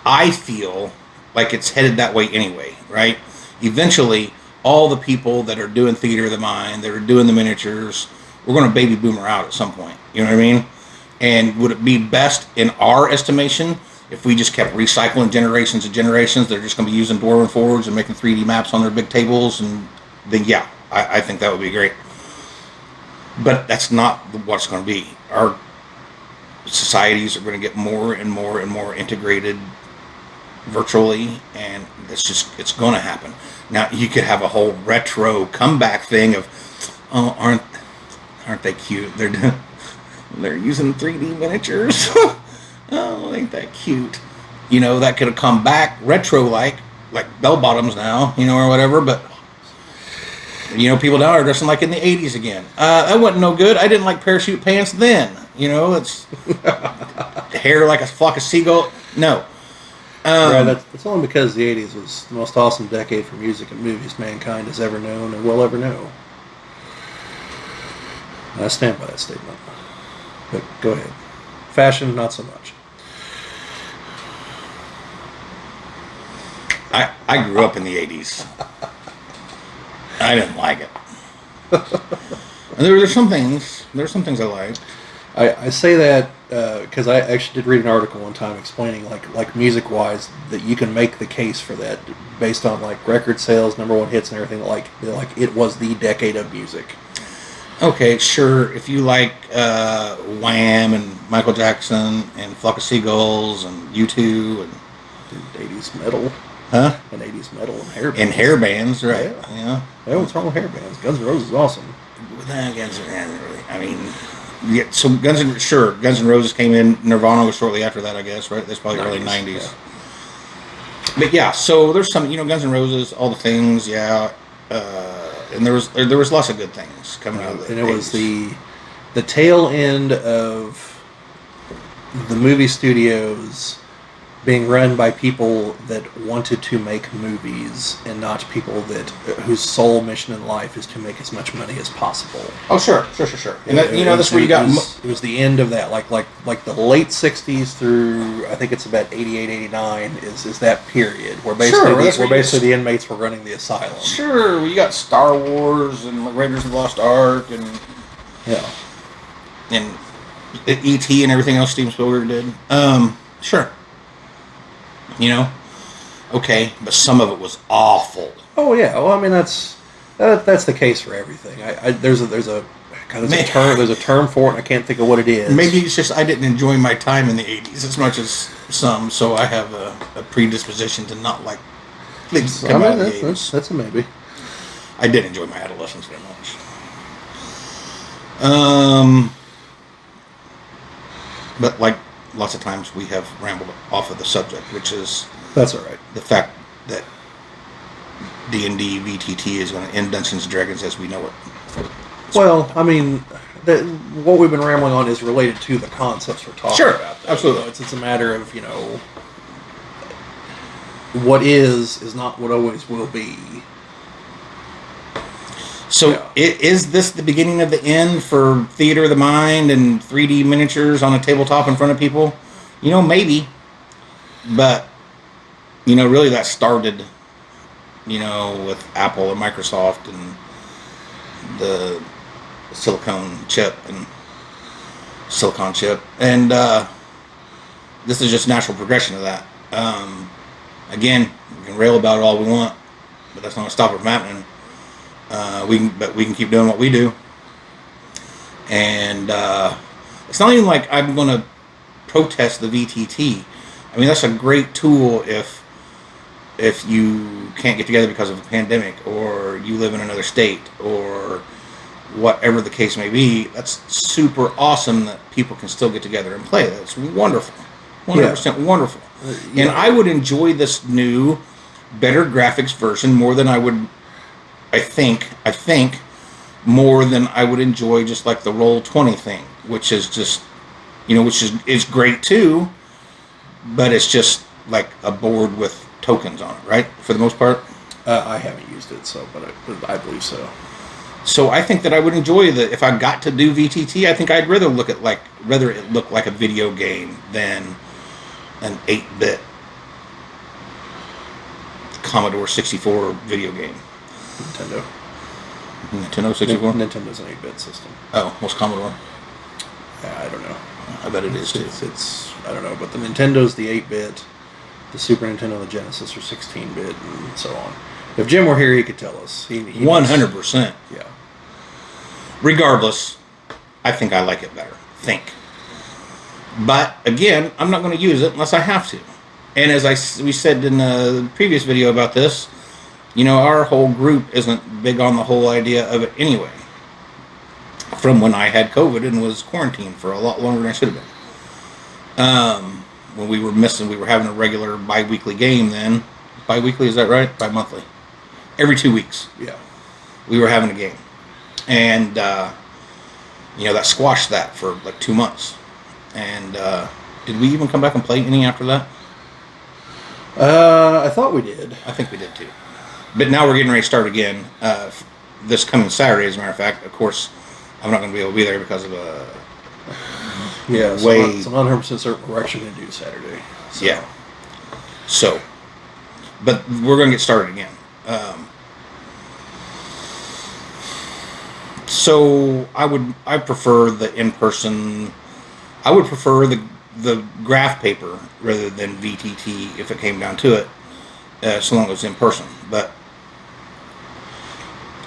I feel like it's headed that way anyway, right? Eventually, all the people that are doing theater of the mind, that are doing the miniatures, we're going to baby boomer out at some point. You know what I mean? And would it be best, in our estimation, if we just kept recycling generations and generations, they're just going to be using Dwarven Forge and making 3D maps on their big tables, and then yeah, I think that would be great. But that's not what it's going to be. Our societies are going to get more and more and more integrated virtually, and it's going to happen. Now you could have a whole retro comeback thing of, oh, aren't they cute? They're using 3D miniatures. Oh, ain't that cute? You know, that could have come back retro like bell bottoms now, you know, or whatever. But you know, people now are dressing like in the 80s again. That wasn't no good. I didn't like parachute pants then. You know, it's hair like a flock of seagull. No. Right, that's only because the 80s was the most awesome decade for music and movies mankind has ever known and will ever know. And I stand by that statement. But go ahead. Fashion, not so much. I grew up in the 80s. I didn't like it. And there's some things I liked. I say that because I actually did read an article one time explaining like music wise that you can make the case for that based on like record sales, #1 hits, and everything. Like it was the decade of music. Okay, sure. If you like Wham and Michael Jackson and Flock of Seagulls and U2 and 80s metal, huh? And 80s metal and hair bands. And hair bands, right? Yeah. What's wrong with hair bands? Guns N' Roses is awesome. Guns N' Roses. I mean, yeah. So Guns N' Roses came in. Nirvana was shortly after that, I guess. Right? That's probably early 90s. Yeah. But yeah, so there's some, you know, Guns N' Roses, all the things, yeah. And there was lots of good things coming out of it. And it was the tail end of the movie studios being run by people that wanted to make movies and not people whose sole mission in life is to make as much money as possible. Oh, sure. And that, you know, that's where you got... It was the end of that. Like the late 60s through, I think it's about 88, 89 is that period where basically the inmates were running the asylum. Sure. You got Star Wars and Raiders of the Lost Ark and... Yeah. And E.T. and everything else Steven Spielberg did. Sure. You know, okay, but some of it was awful. Oh yeah, well I mean that's the case for everything. There's a term for it, and I can't think of what it is. Maybe it's just I didn't enjoy my time in the 80s as much as some, so I have a predisposition to not like things that come out of the 80s. That's a maybe. I did enjoy my adolescence very much. But like lots of times we have rambled off of the subject, which is that's all right. The fact that D&D VTT is going to end Dungeons and Dragons as we know it. Well, I mean, what we've been rambling on is related to the concepts we're talking about. Though. Absolutely. You know, it's a matter of, you know, what is not what always will be. So is this the beginning of the end for theater of the mind and 3D miniatures on a tabletop in front of people? You know, maybe. But, you know, really that started, you know, with Apple and Microsoft and the silicon chip. And this is just natural progression of that. Again, we can rail about it all we want, but that's not going to stop it from happening. We can keep doing what we do, and it's not even like I'm going to protest the VTT. I mean, that's a great tool if you can't get together because of a pandemic, or you live in another state, or whatever the case may be. That's super awesome that people can still get together and play. That's wonderful, 100% wonderful. And I would enjoy this new, better graphics version more than I would. I think more than I would enjoy just like the Roll20 thing, which is just, you know, which is great too, but it's just like a board with tokens on it, right? For the most part. I haven't used it, but I believe so. So I think that I would enjoy if I got to do VTT. I think I'd rather it look like a video game than an 8-bit Commodore 64 video game. Nintendo 64? Nintendo's an 8-bit system. Oh, what's Commodore? I don't know. I bet it is too. It's I don't know, but the Nintendo's the 8-bit, the Super Nintendo, the Genesis are 16-bit, and so on. If Jim were here, he could tell us. He 100%. Yeah. Regardless, I think I like it better. But again, I'm not going to use it unless I have to. And as we said in the previous video about this, our whole group isn't big on the whole idea of it anyway. From when I had COVID and was quarantined for a lot longer than I should have been. When we were having a regular bi-weekly game then. Bi-weekly, is that right? Bi-monthly. Every 2 weeks. Yeah. We were having a game. And, that squashed that for like 2 months. And did we even come back and play any after that? I thought we did. I think we did too. But now we're getting ready to start again this coming Saturday, as a matter of fact. Of course, I'm not going to be able to be there because of way... So I'm not 100% certain we're actually going to do Saturday. So. Yeah. So, but we're going to get started again. So I prefer the in-person. I would prefer the graph paper rather than VTT if it came down to it, so long as it's in person. But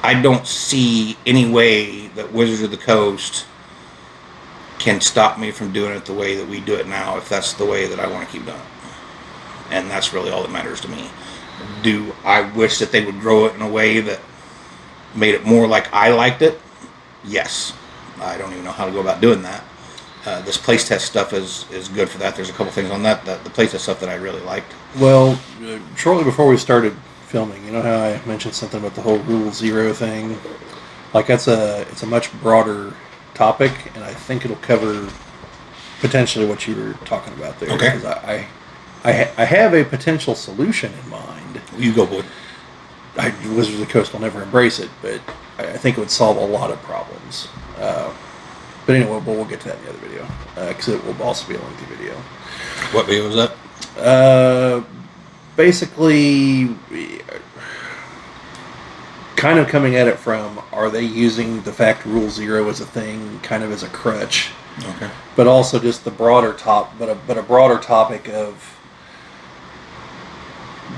I don't see any way that Wizards of the Coast can stop me from doing it the way that we do it now, if that's the way that I want to keep doing it. And that's really all that matters to me. Do I wish that they would grow it in a way that made it more like I liked it? Yes. I don't even know how to go about doing that. This playtest stuff is good for that. There's a couple things on that the playtest stuff that I really liked. Well, shortly before we started filming, you know how I mentioned something about the whole Rule Zero thing? Like, it's a much broader topic, and I think it'll cover potentially what you were talking about there. Okay. Because I have a potential solution in mind. You go, boy. Wizards of the Coast will never embrace it, but I think it would solve a lot of problems. But anyway, we'll get to that in the other video, because it will also be a lengthy video. What video was that? Basically, kind of coming at it from, are they using the fact Rule Zero as a thing kind of as a crutch? Okay. But also just the broader a broader topic of,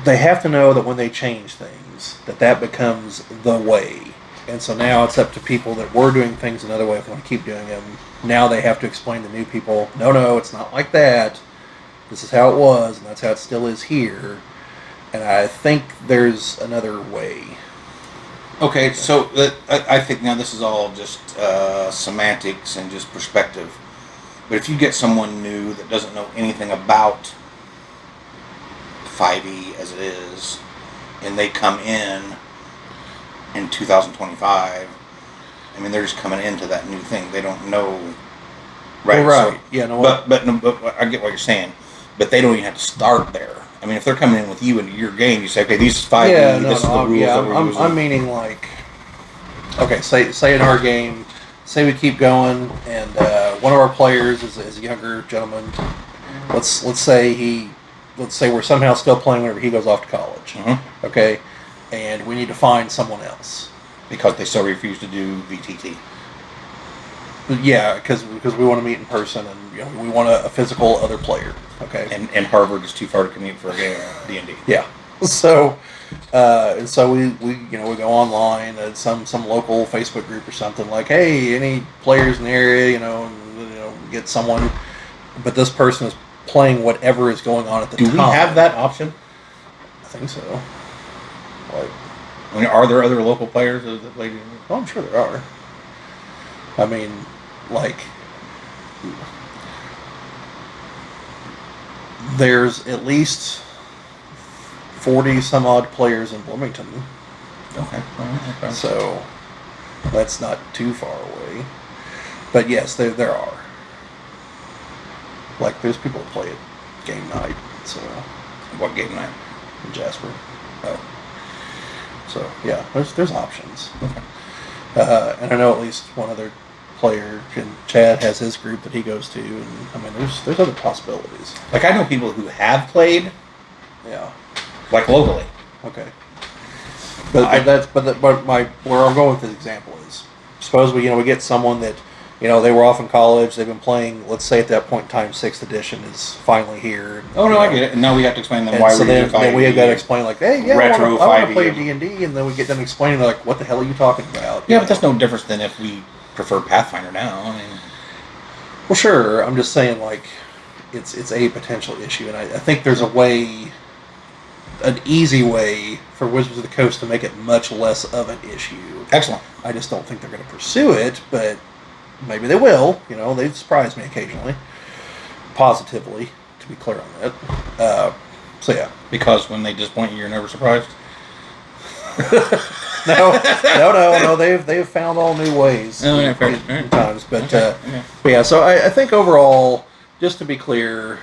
they have to know that when they change things, that becomes the way. And so now it's up to people that were doing things another way, if they want to keep doing them. Now they have to explain to new people, no, it's not like that. This is how it was, and that's how it still is here. And I think there's another way. Okay, so I think now this is all just semantics and just perspective. But if you get someone new that doesn't know anything about 5e as it is, and they come in 2025, I mean, they're just coming into that new thing. They don't know, right? Well, right. So, yeah. No. But I get what you're saying. But they don't even have to start there. I mean, if they're coming in with you into your game, you say, okay, these 5e, Yeah. this is the rules that we're using. I'm meaning like, okay, say in our game, say we keep going, and one of our players is a younger gentleman. Let's say we're somehow still playing whenever he goes off to college. Mm-hmm. Okay. And we need to find someone else. Because they still refuse to do VTT. Yeah, because we want to meet in person, and we want a physical other player. Okay. And Harvard is too far to commute for a game of D&D. Yeah. So, and so we go online at some local Facebook group or something, like, hey, any players in the area, get someone, but this person is playing whatever is going on at the time. Do we have that option? I think so. Like, I mean, are there other local players that play? Oh, I'm sure there are. I mean, like, there's at least 40 some odd players in Bloomington. Okay. So that's not too far away. But yes, there are. Like, there's people that play at game night. So What game night? in Jasper. Oh. So yeah, there's options. Okay. And I know at least one other player, and Chad has his group that he goes to, and I mean, there's other possibilities. Like, I know people who have played, Yeah. like, locally. Okay. But where I'm going with this example is, suppose we get someone that they were off in college. They've been playing. Let's say at that point in time, 6th edition is finally here. Oh no, I get it. And now we have to explain them and why so we're using then we have 5e got to explain like, hey, yeah, retro I want to 5e. play D&D, and then we get them explaining like, what the hell are you talking about? Yeah, but that's no difference than if we prefer Pathfinder now. I mean, well, sure. I'm just saying like, it's a potential issue, and I think there's an easy way for Wizards of the Coast to make it much less of an issue. excellent. I just don't think they're going to pursue it, but maybe they will. They've surprised me occasionally, positively, to be clear on that. So yeah. Because when they disappoint you, you're never surprised. No. They've found all new ways in times, but but yeah. So I think overall, just to be clear,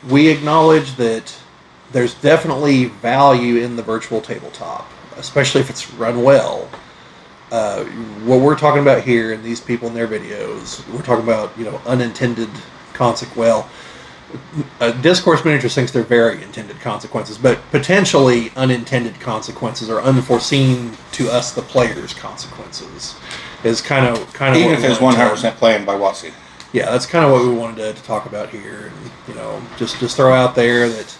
we acknowledge that there's definitely value in the virtual tabletop, especially if it's run well. What we're talking about here, and these people in their videos, we're talking about unintended consequences. Well, Discourse Miniatures thinks they're very intended consequences, but potentially unintended consequences or unforeseen to us, the players, consequences is kind of even if it's 100% planned by WotC. Yeah, that's kind of what we wanted to talk about here, and just throw out there that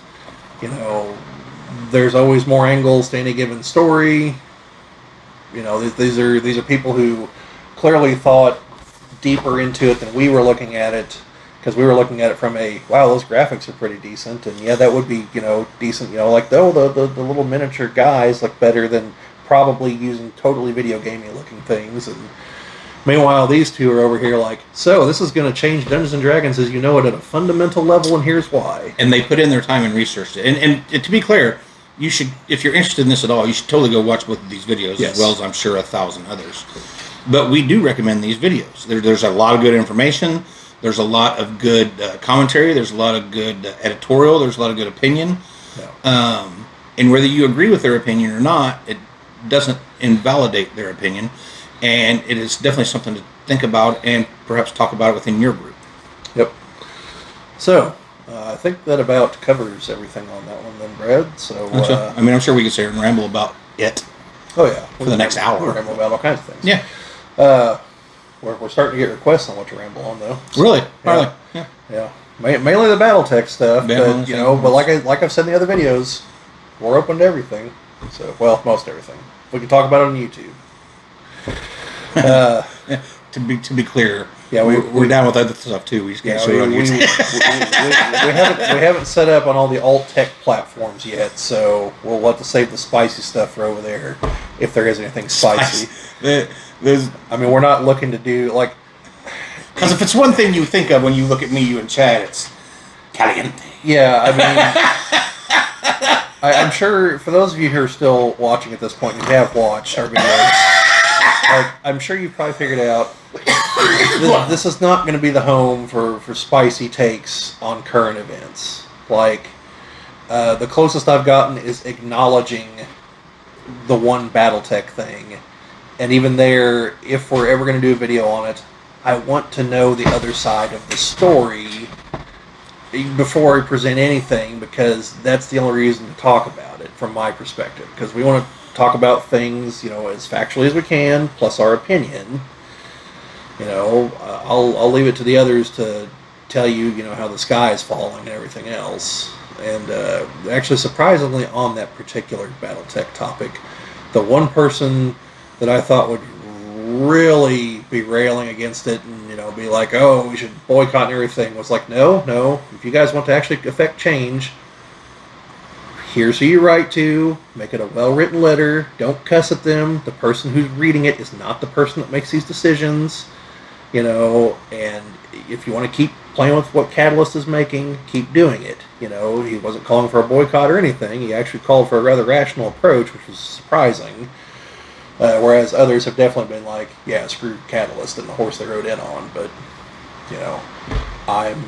there's always more angles to any given story. These are people who clearly thought deeper into it than we were looking at it, because we were looking at it from wow, those graphics are pretty decent, and yeah, that would be decent. Like the little miniature guys look better than probably using totally video gamey looking things, and meanwhile these two are over here like, so this is going to change Dungeons and Dragons as you know it at a fundamental level, and here's why. And they put in their time and researched it. And to be clear, you should, if you're interested in this at all, you should totally go watch both of these videos, yes, as well as I'm sure 1,000 others. But we do recommend these videos. There's a lot of good information. There's a lot of good commentary. There's a lot of good editorial. There's a lot of good opinion. Yeah. And whether you agree with their opinion or not, it doesn't invalidate their opinion. And it is definitely something to think about and perhaps talk about within your group. Yep. So, I think that about covers everything on that one then, Brad. So, I'm sure we could sit here and ramble about it. Oh, yeah. For the next hour. We'll ramble about all kinds of things. Yeah. We're starting to get requests on what to ramble on, though. So, really? Yeah. Yeah. Yeah. Mainly the BattleTech stuff, but like I've said in the other videos, we're open to everything. So, well, most everything. We can talk about it on YouTube. Yeah, to be clear, yeah, we're down with other stuff too. We just can't show it on YouTube. we haven't set up on all the alt tech platforms yet, so we'll have to save the spicy stuff for over there if there is anything spicy. We're not looking to do like, because if it's one thing you think of when you look at me, you and Chad, it's caliente. Yeah, I'm sure for those of you who are still watching at this point, you have watched our videos. I'm sure you've probably figured out this is not going to be the home for spicy takes on current events. The closest I've gotten is acknowledging the one BattleTech thing. And even there, if we're ever going to do a video on it, I want to know the other side of the story before I present anything, because that's the only reason to talk about it from my perspective. Because we want to talk about things, as factually as we can, plus our opinion. I'll leave it to the others to tell you, how the sky is falling and everything else. And actually, surprisingly, on that particular BattleTech topic, the one person that I thought would really be railing against it and be like, oh, we should boycott and everything, was like, no, if you guys want to actually affect change, here's who you write to, make it a well-written letter, don't cuss at them, the person who's reading it is not the person that makes these decisions, and if you want to keep playing with what Catalyst is making, keep doing it. He wasn't calling for a boycott or anything, he actually called for a rather rational approach, which was surprising, whereas others have definitely been like, yeah, screw Catalyst and the horse they rode in on, but, I'm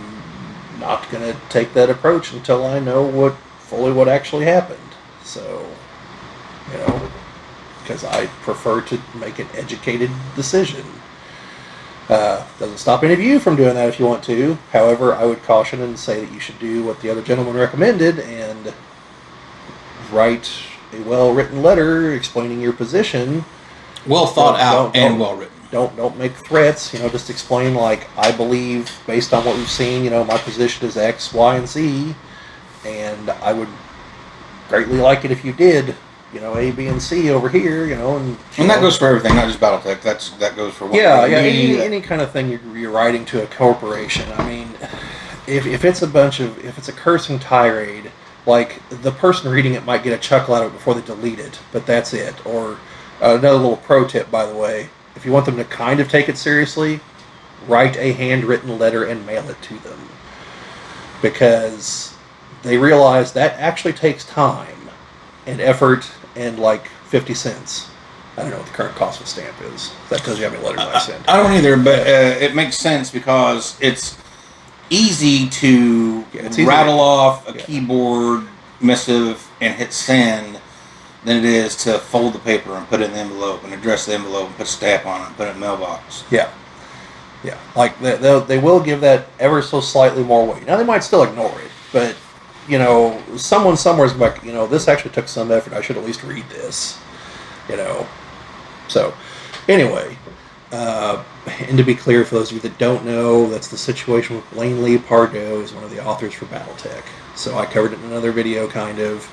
not going to take that approach until I know fully what actually happened. So, because I prefer to make an educated decision. Doesn't stop any of you from doing that if you want to. However, I would caution and say that you should do what the other gentleman recommended and write a well-written letter explaining your position. well thought out and well written. Don't make threats. Just explain like, I believe based on what we've seen. My position is X, Y, and Z, and I would greatly like it if you did. A, B, and C over here. And that goes for everything, not just BattleTech. That goes for any kind of thing you're writing to a corporation. I mean, if it's a cursing tirade, like, the person reading it might get a chuckle out of it before they delete it, but that's it. Or another little pro tip, by the way, if you want them to kind of take it seriously, write a handwritten letter and mail it to them, because they realize that actually takes time and effort and like 50 cents. I don't know what the current cost of a stamp is. That tells you how many letters I send. I don't either, but it makes sense because it's easy to rattle off a keyboard missive and hit send than it is to fold the paper and put it in the envelope and address the envelope and put a stamp on it and put it in the mailbox. Yeah. Like, they will give that ever so slightly more weight. Now, they might still ignore it, but someone somewhere's like, this actually took some effort. I should at least read this. So, anyway, and to be clear, for those of you that don't know, that's the situation with Blaine Lee Pardo, is one of the authors for BattleTech. So I covered it in another video, kind of.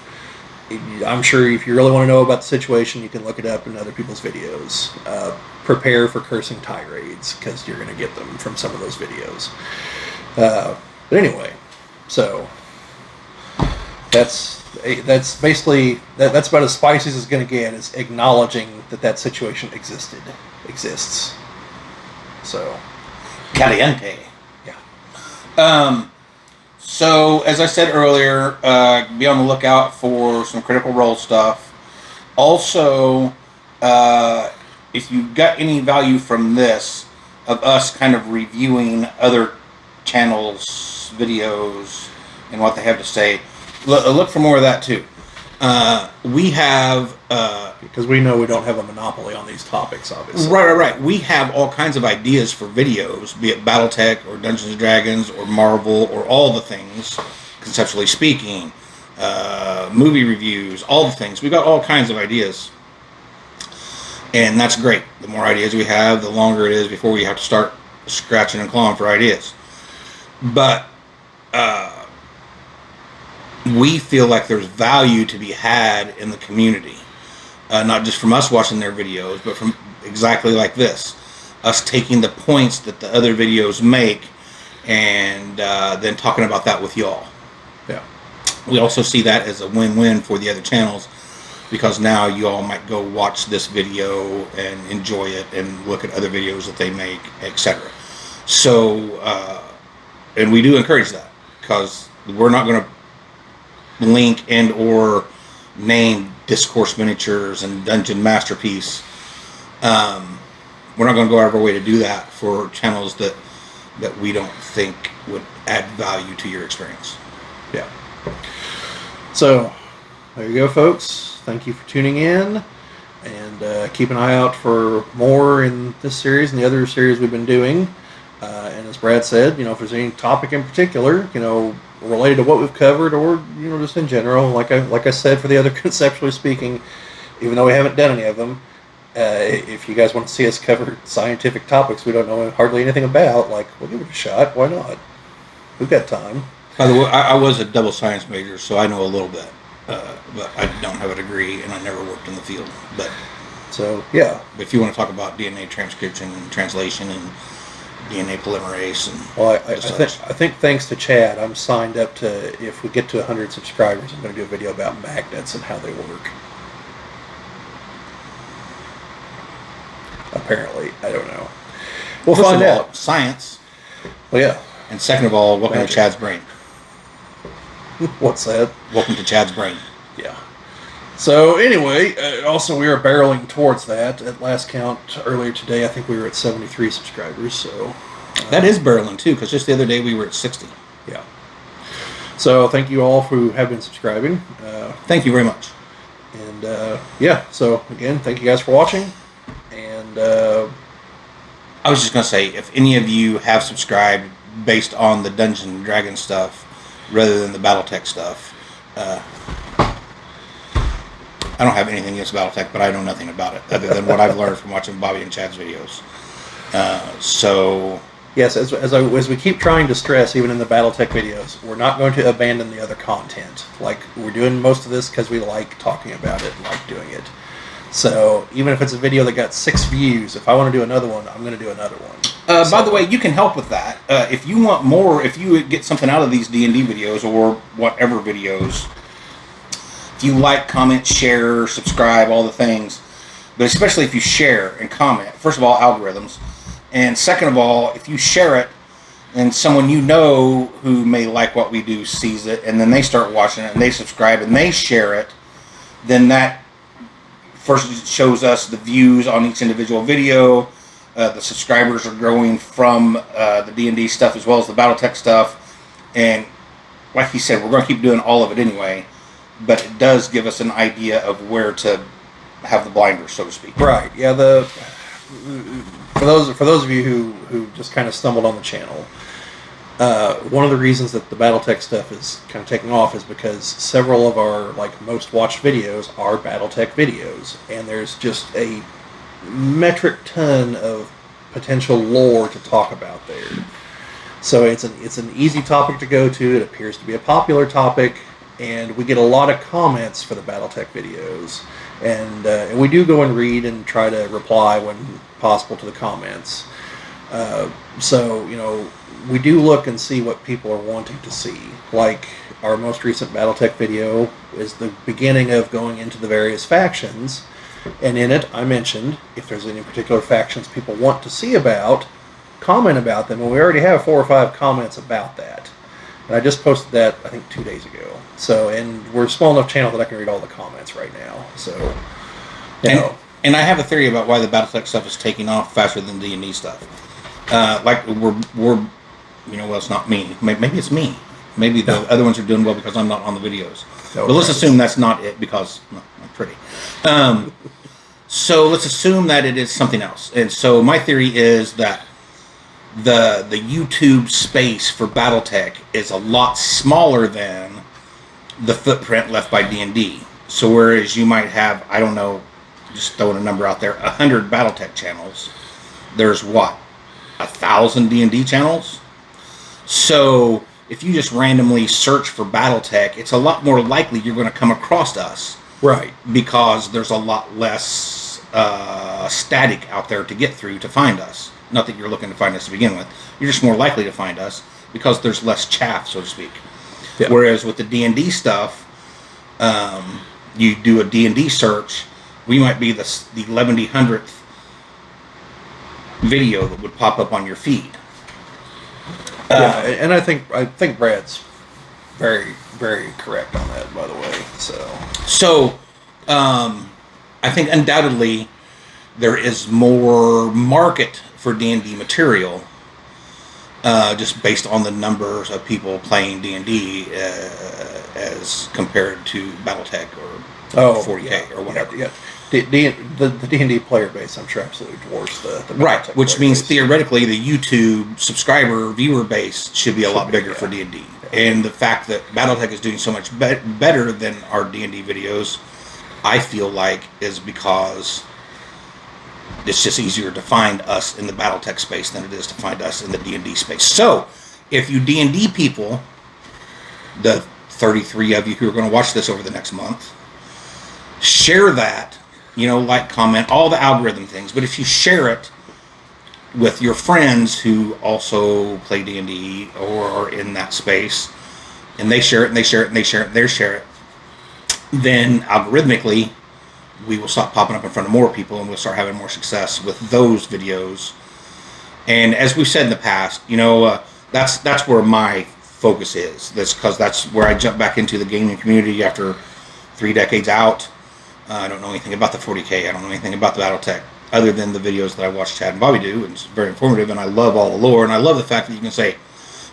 I'm sure if you really want to know about the situation, you can look it up in other people's videos. Prepare for cursing tirades, because you're going to get them from some of those videos. But anyway, so that's basically that's about as spicy as it's going to get, is acknowledging that situation exists. So Caliente. Yeah. So as I said earlier, be on the lookout for some Critical Role stuff. Also, if you got any value from this, of us kind of reviewing other channels' videos and what they have to say, look for more of that too. We have... because we know we don't have a monopoly on these topics, obviously. Right. We have all kinds of ideas for videos, be it BattleTech or Dungeons & Dragons or Marvel or all the things, conceptually speaking, movie reviews, all the things. We've got all kinds of ideas. And that's great. The more ideas we have, the longer it is before we have to start scratching and clawing for ideas. But we feel like there's value to be had in the community. Not just from us watching their videos, but from exactly like this. Us taking the points that the other videos make and then talking about that with y'all. Yeah. We also see that as a win-win for the other channels, because now you all might go watch this video and enjoy it and look at other videos that they make, etc. So, and we do encourage that, because we're not going to link and or name Discourse Miniatures and Dungeon Masterpiece. We're not going to go out of our way to do that for channels that we don't think would add value to your experience. Yeah. So, there you go, folks. Thank you for tuning in, and keep an eye out for more in this series and the other series we've been doing. And as Brad said, if there's any topic in particular, related to what we've covered, or just in general, like I said for the other Conceptually Speaking, even though we haven't done any of them, if you guys want to see us cover scientific topics we don't know hardly anything about, we'll give it a shot. Why not? We've got time. By the way, I was a double science major, so I know a little bit, but I don't have a degree, and I never worked in the field. But yeah. But if you want to talk about DNA transcription and translation and DNA polymerase and I think thanks to Chad, I'm signed up to, if we get to 100 subscribers, I'm going to do a video about magnets and how they work. Apparently, I don't know. We'll find out. Science. Well, yeah. And second of all, welcome to Chad's brain. What's that? Welcome to Chad's brain. Yeah. So anyway, also we are barreling towards that. At last count earlier today, I think we were at 73 subscribers. So that is barreling too, because just the other day we were at 60. Yeah. So thank you all who have been subscribing. Thank you very much. And yeah, so again, thank you guys for watching. And I was just going to say, if any of you have subscribed based on the Dungeons and Dragons stuff rather than the BattleTech stuff, I don't have anything against BattleTech, but I know nothing about it other than what I've learned from watching Bobby and Chad's videos. So yes, as we keep trying to stress, even in the BattleTech videos, we're not going to abandon the other content. Like, we're doing most of this because we like talking about it and like doing it. So even if it's a video that got 6 views, if I want to do another one, I'm going to do another one. By the way, you can help with that. If you want more, if you get something out of these D&D videos or whatever videos, if you like, comment, share, subscribe, all the things, but especially if you share and comment, first of all, algorithms, and second of all, if you share it and someone you know who may like what we do sees it, and then they start watching it and they subscribe and they share it, then that first shows us the views on each individual video. The subscribers are growing from the D&D stuff as well as the BattleTech stuff. And like he said, we're going to keep doing all of it anyway. But it does give us an idea of where to have the blinders, so to speak. Right. Yeah. For those of you who just kind of stumbled on the channel, one of the reasons that the BattleTech stuff is kind of taking off is because several of our most watched videos are BattleTech videos, and there's just a metric ton of potential lore to talk about there. So it's an easy topic to go to. It appears to be a popular topic, and we get a lot of comments for the BattleTech videos, and we do go and read and try to reply when possible to the comments. So we do look and see what people are wanting to see. Like our most recent BattleTech video is the beginning of going into the various factions. And in it, I mentioned if there's any particular factions people want to see about, comment about them. And we already have 4 or 5 comments about that. And I just posted that, I think, 2 days ago. So, and we're a small enough channel that I can read all the comments right now. So, And I have a theory about why the BattleTech stuff is taking off faster than D&D stuff. Well, it's not me. Maybe it's me. Maybe the other ones are doing well because I'm not on the videos. But let's assume that's not it because I'm pretty. So let's assume that it is something else. And so my theory is that the YouTube space for BattleTech is a lot smaller than the footprint left by D&D. So whereas you might have, I don't know, just throwing a number out there, 100 BattleTech channels, there's 1,000 D&D channels? So if you just randomly search for BattleTech, it's a lot more likely you're going to come across us. Right. Because there's a lot less static out there to get through to find us. Not that you're looking to find us to begin with. You're just more likely to find us because there's less chaff, so to speak. Yeah. Whereas with the D&D stuff, you do a D&D search, we might be the 1100th video that would pop up on your feed. And I think Brad's very, very correct on that, by the way. So I think undoubtedly there is more market for D&D material, just based on the numbers of people playing D&D as compared to BattleTech or 40K or whatever. Yeah. The D&D player base, I'm sure, absolutely dwarfs the right, which means base. Theoretically the YouTube subscriber viewer base should be a lot bigger for D&D. Yeah. And the fact that BattleTech is doing so much better than our D&D videos, I feel like, is because it's just easier to find us in the BattleTech space than it is to find us in the D&D space. So, if you D&D people, the 33 of you who are going to watch this over the next month, share that, like, comment, all the algorithm things. But if you share it with your friends who also play D&D or are in that space, and they share it, and they share it, and they share it, and they share it, then algorithmically, we will stop popping up in front of more people, and we'll start having more success with those videos. And as we've said in the past, that's where my focus is. That's because that's where I jumped back into the gaming community after 3 decades out. I don't know anything about the 40K. I don't know anything about the BattleTech other than the videos that I watch Chad and Bobby do. And it's very informative, and I love all the lore, and I love the fact that you can say,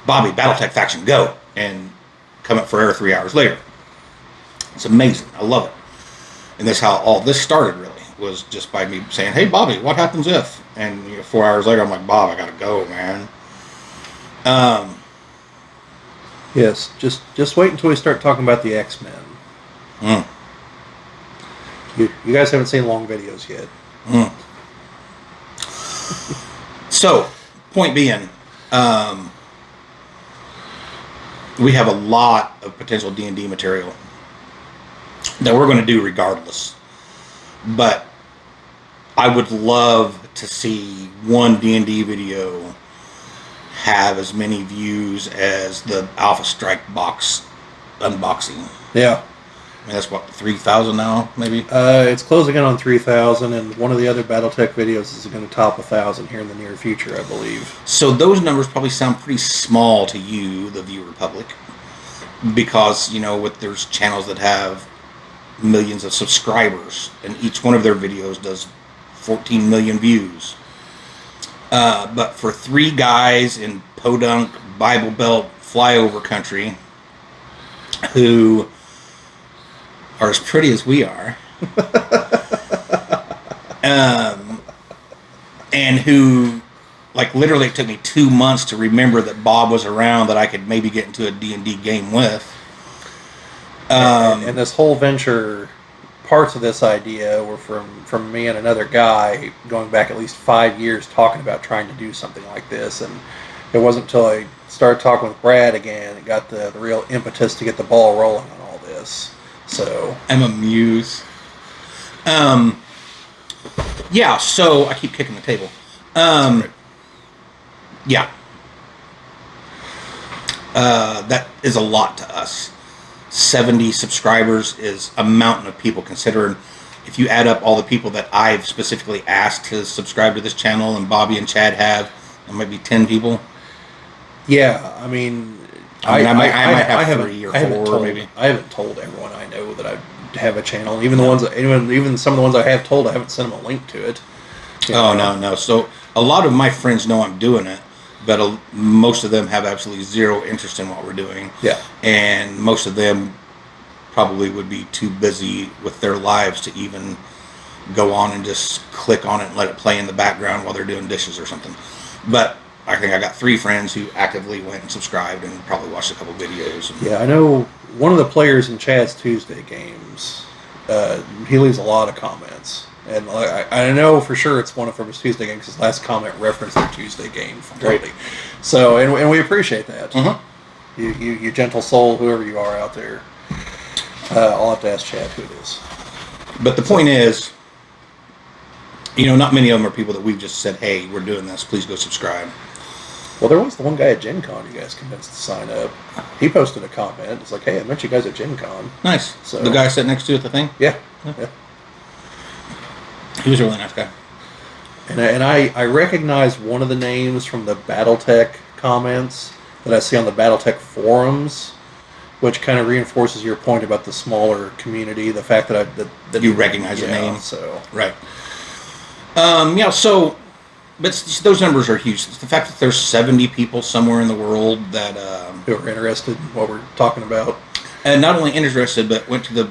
Bobby, BattleTech faction, go, and come up for air 3 hours later. It's amazing. I love it. And that's how all this started, really, was just by me saying, hey, Bobby, what happens if? And 4 hours later, I'm like, Bob, I got to go, man. Yes, just wait until we start talking about the X-Men. You guys haven't seen long videos yet. Mm. So, point being, we have a lot of potential D&D material that we're going to do regardless. But I would love to see one D&D video have as many views as the Alpha Strike box unboxing. Yeah. I mean, that's what, 3,000 now, maybe? It's closing in on 3,000, and one of the other BattleTech videos is going to top 1,000 here in the near future, I believe. So those numbers probably sound pretty small to you, the viewer public, because, there's channels that have millions of subscribers, and each one of their videos does 14 million views. But for three guys in podunk, Bible Belt, flyover country who are as pretty as we are, and who, literally it took me 2 months to remember that Bob was around that I could maybe get into a D&D game with. And this whole venture, parts of this idea were from me and another guy going back at least 5 years talking about trying to do something like this. And it wasn't until I started talking with Brad again it got the real impetus to get the ball rolling on all this. So I'm amused. Yeah, so I keep kicking the table. Yeah. That is a lot to us. 70 subscribers is a mountain of people, considering if you add up all the people that I've specifically asked to subscribe to this channel, and Bobby and Chad have, it might be 10 people. Yeah, I mean, I might have 3 or 4, maybe. I haven't told everyone I know that I have a channel. Even the ones, even some of the ones I have told, I haven't sent them a link to it. No. So a lot of my friends know I'm doing it, but most of them have absolutely zero interest in what we're doing. Yeah. And most of them probably would be too busy with their lives to even go on and just click on it and let it play in the background while they're doing dishes or something. But I think I got 3 friends who actively went and subscribed and probably watched a couple videos. Yeah, I know one of the players in Chad's Tuesday games, he leaves a lot of comments. And I know for sure it's one from his Tuesday game because his last comment referenced their Tuesday game completely. So, and we appreciate that. Mm-hmm. You gentle soul, whoever you are out there. I'll have to ask Chad who it is. But the point is, not many of them are people that we've just said, hey, we're doing this, please go subscribe. Well, there was the one guy at Gen Con you guys convinced to sign up. He posted a comment. It's like, hey, I met you guys at Gen Con. Nice. So, the guy sitting next to you at the thing? Yeah. He was a really nice guy. And I recognize one of the names from the BattleTech comments that I see on the BattleTech forums, which kind of reinforces your point about the smaller community. The fact that that you recognize the name, so right. But those numbers are huge. The fact that there's 70 people somewhere in the world that who are interested in what we're talking about, and not only interested, but went to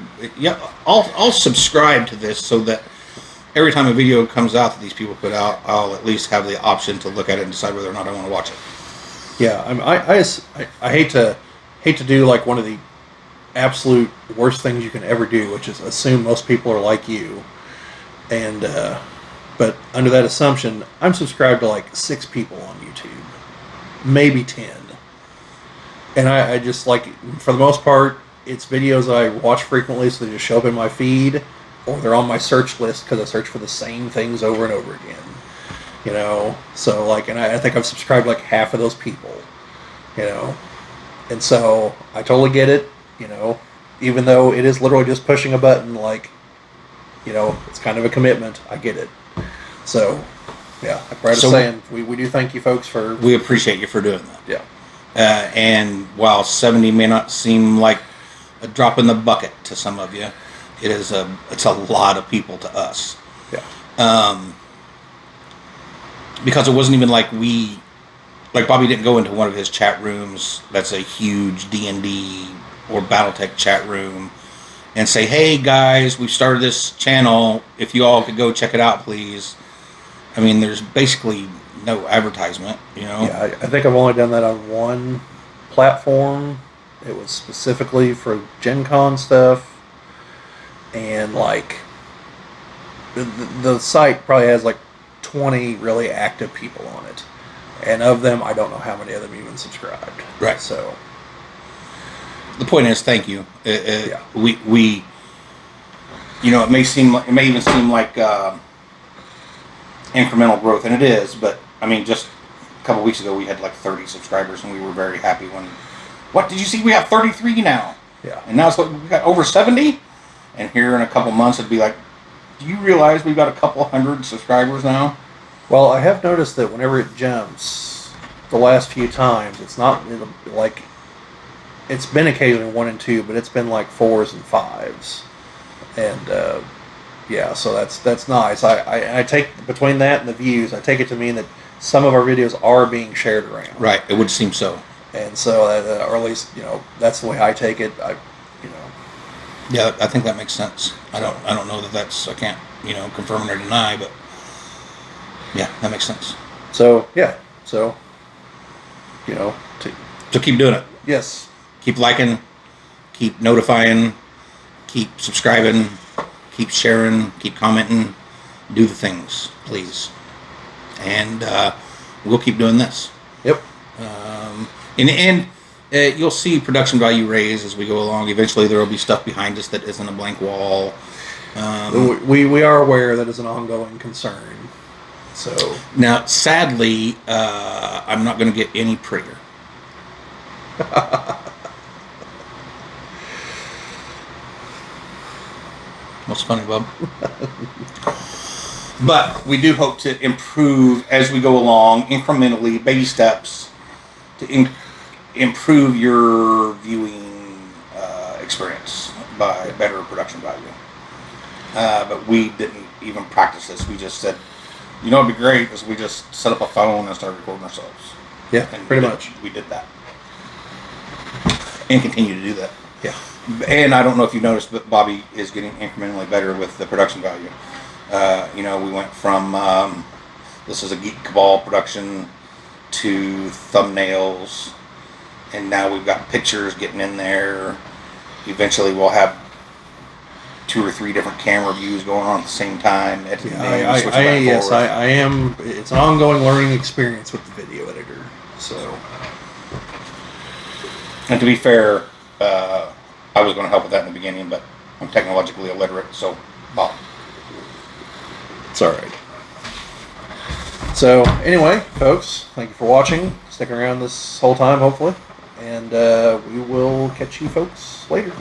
I'll subscribe to this so that every time a video comes out that these people put out, I'll at least have the option to look at it and decide whether or not I want to watch it. Yeah, I hate to do like one of the absolute worst things you can ever do, which is assume most people are like you, and but under that assumption, I'm subscribed to like 6 people on YouTube, maybe 10, and I just like, for the most part, it's videos that I watch frequently, so they just show up in my feed, or they're on my search list because I search for the same things over and over again. So like, and I think I've subscribed to like half of those people, and so I totally get it, even though it is literally just pushing a button, like, it's kind of a commitment. I get it. So, yeah, like Brad is saying, we do thank you folks for... We appreciate you for doing that. Yeah. And while 70 may not seem like a drop in the bucket to some of you, it's a lot of people to us. Yeah. Because it wasn't even like Bobby didn't go into one of his chat rooms that's a huge D&D or BattleTech chat room and say, hey guys, we've started this channel, if you all could go check it out, please. I mean, there's basically no advertisement, Yeah, I think I've only done that on one platform. It was specifically for Gen Con stuff, and like the site probably has like 20 really active people on it, and of them, I don't know how many of them even subscribed. Right. So the point is, thank you. Yeah. We, it may even seem like incremental growth, and it is. But I mean, just a couple weeks ago, we had like 30 subscribers, and we were very happy when. What did you see? We have 33 now. Yeah. And now we got over 70, and here in a couple months, it'd be like, do you realize we've got a couple hundred subscribers now? Well, I have noticed that whenever it jumps, the last few times, it's not like it's been occasionally 1 and 2, but it's been like 4s and 5s, and yeah, so that's nice. I take between that and the views, I take it to mean that some of our videos are being shared around. Right, it would seem so. And so, or at least that's the way I take it. Yeah, I think that makes sense. I don't know that's I can't confirm or deny, but yeah, that makes sense. So yeah, so So keep doing it. Yes. Keep liking, keep notifying, keep subscribing, keep sharing, keep commenting. Do the things, please, and we'll keep doing this. Yep. In the end, you'll see production value raise as we go along. Eventually, there will be stuff behind us that isn't a blank wall. We are aware that is an ongoing concern. So now, sadly, I'm not going to get any prettier. What's funny, Bob? But we do hope to improve as we go along, incrementally, baby steps, to improve your viewing experience by better production value. But we didn't even practice this. We just said, it'd be great is we just set up a phone and start recording ourselves. Yeah, and pretty much. We did that. And continue to do that. Yeah. And I don't know if you noticed, but Bobby is getting incrementally better with the production value. We went from this is a Geek Cabal production to thumbnails, and now we've got pictures getting in there. Eventually, we'll have 2 or 3 different camera views going on at the same time. I am. It's an ongoing learning experience with the video editor. So, and to be fair, I was going to help with that in the beginning, but I'm technologically illiterate, so Bob. It's all right. So anyway, folks, thank you for watching, sticking around this whole time, hopefully, and we will catch you folks later.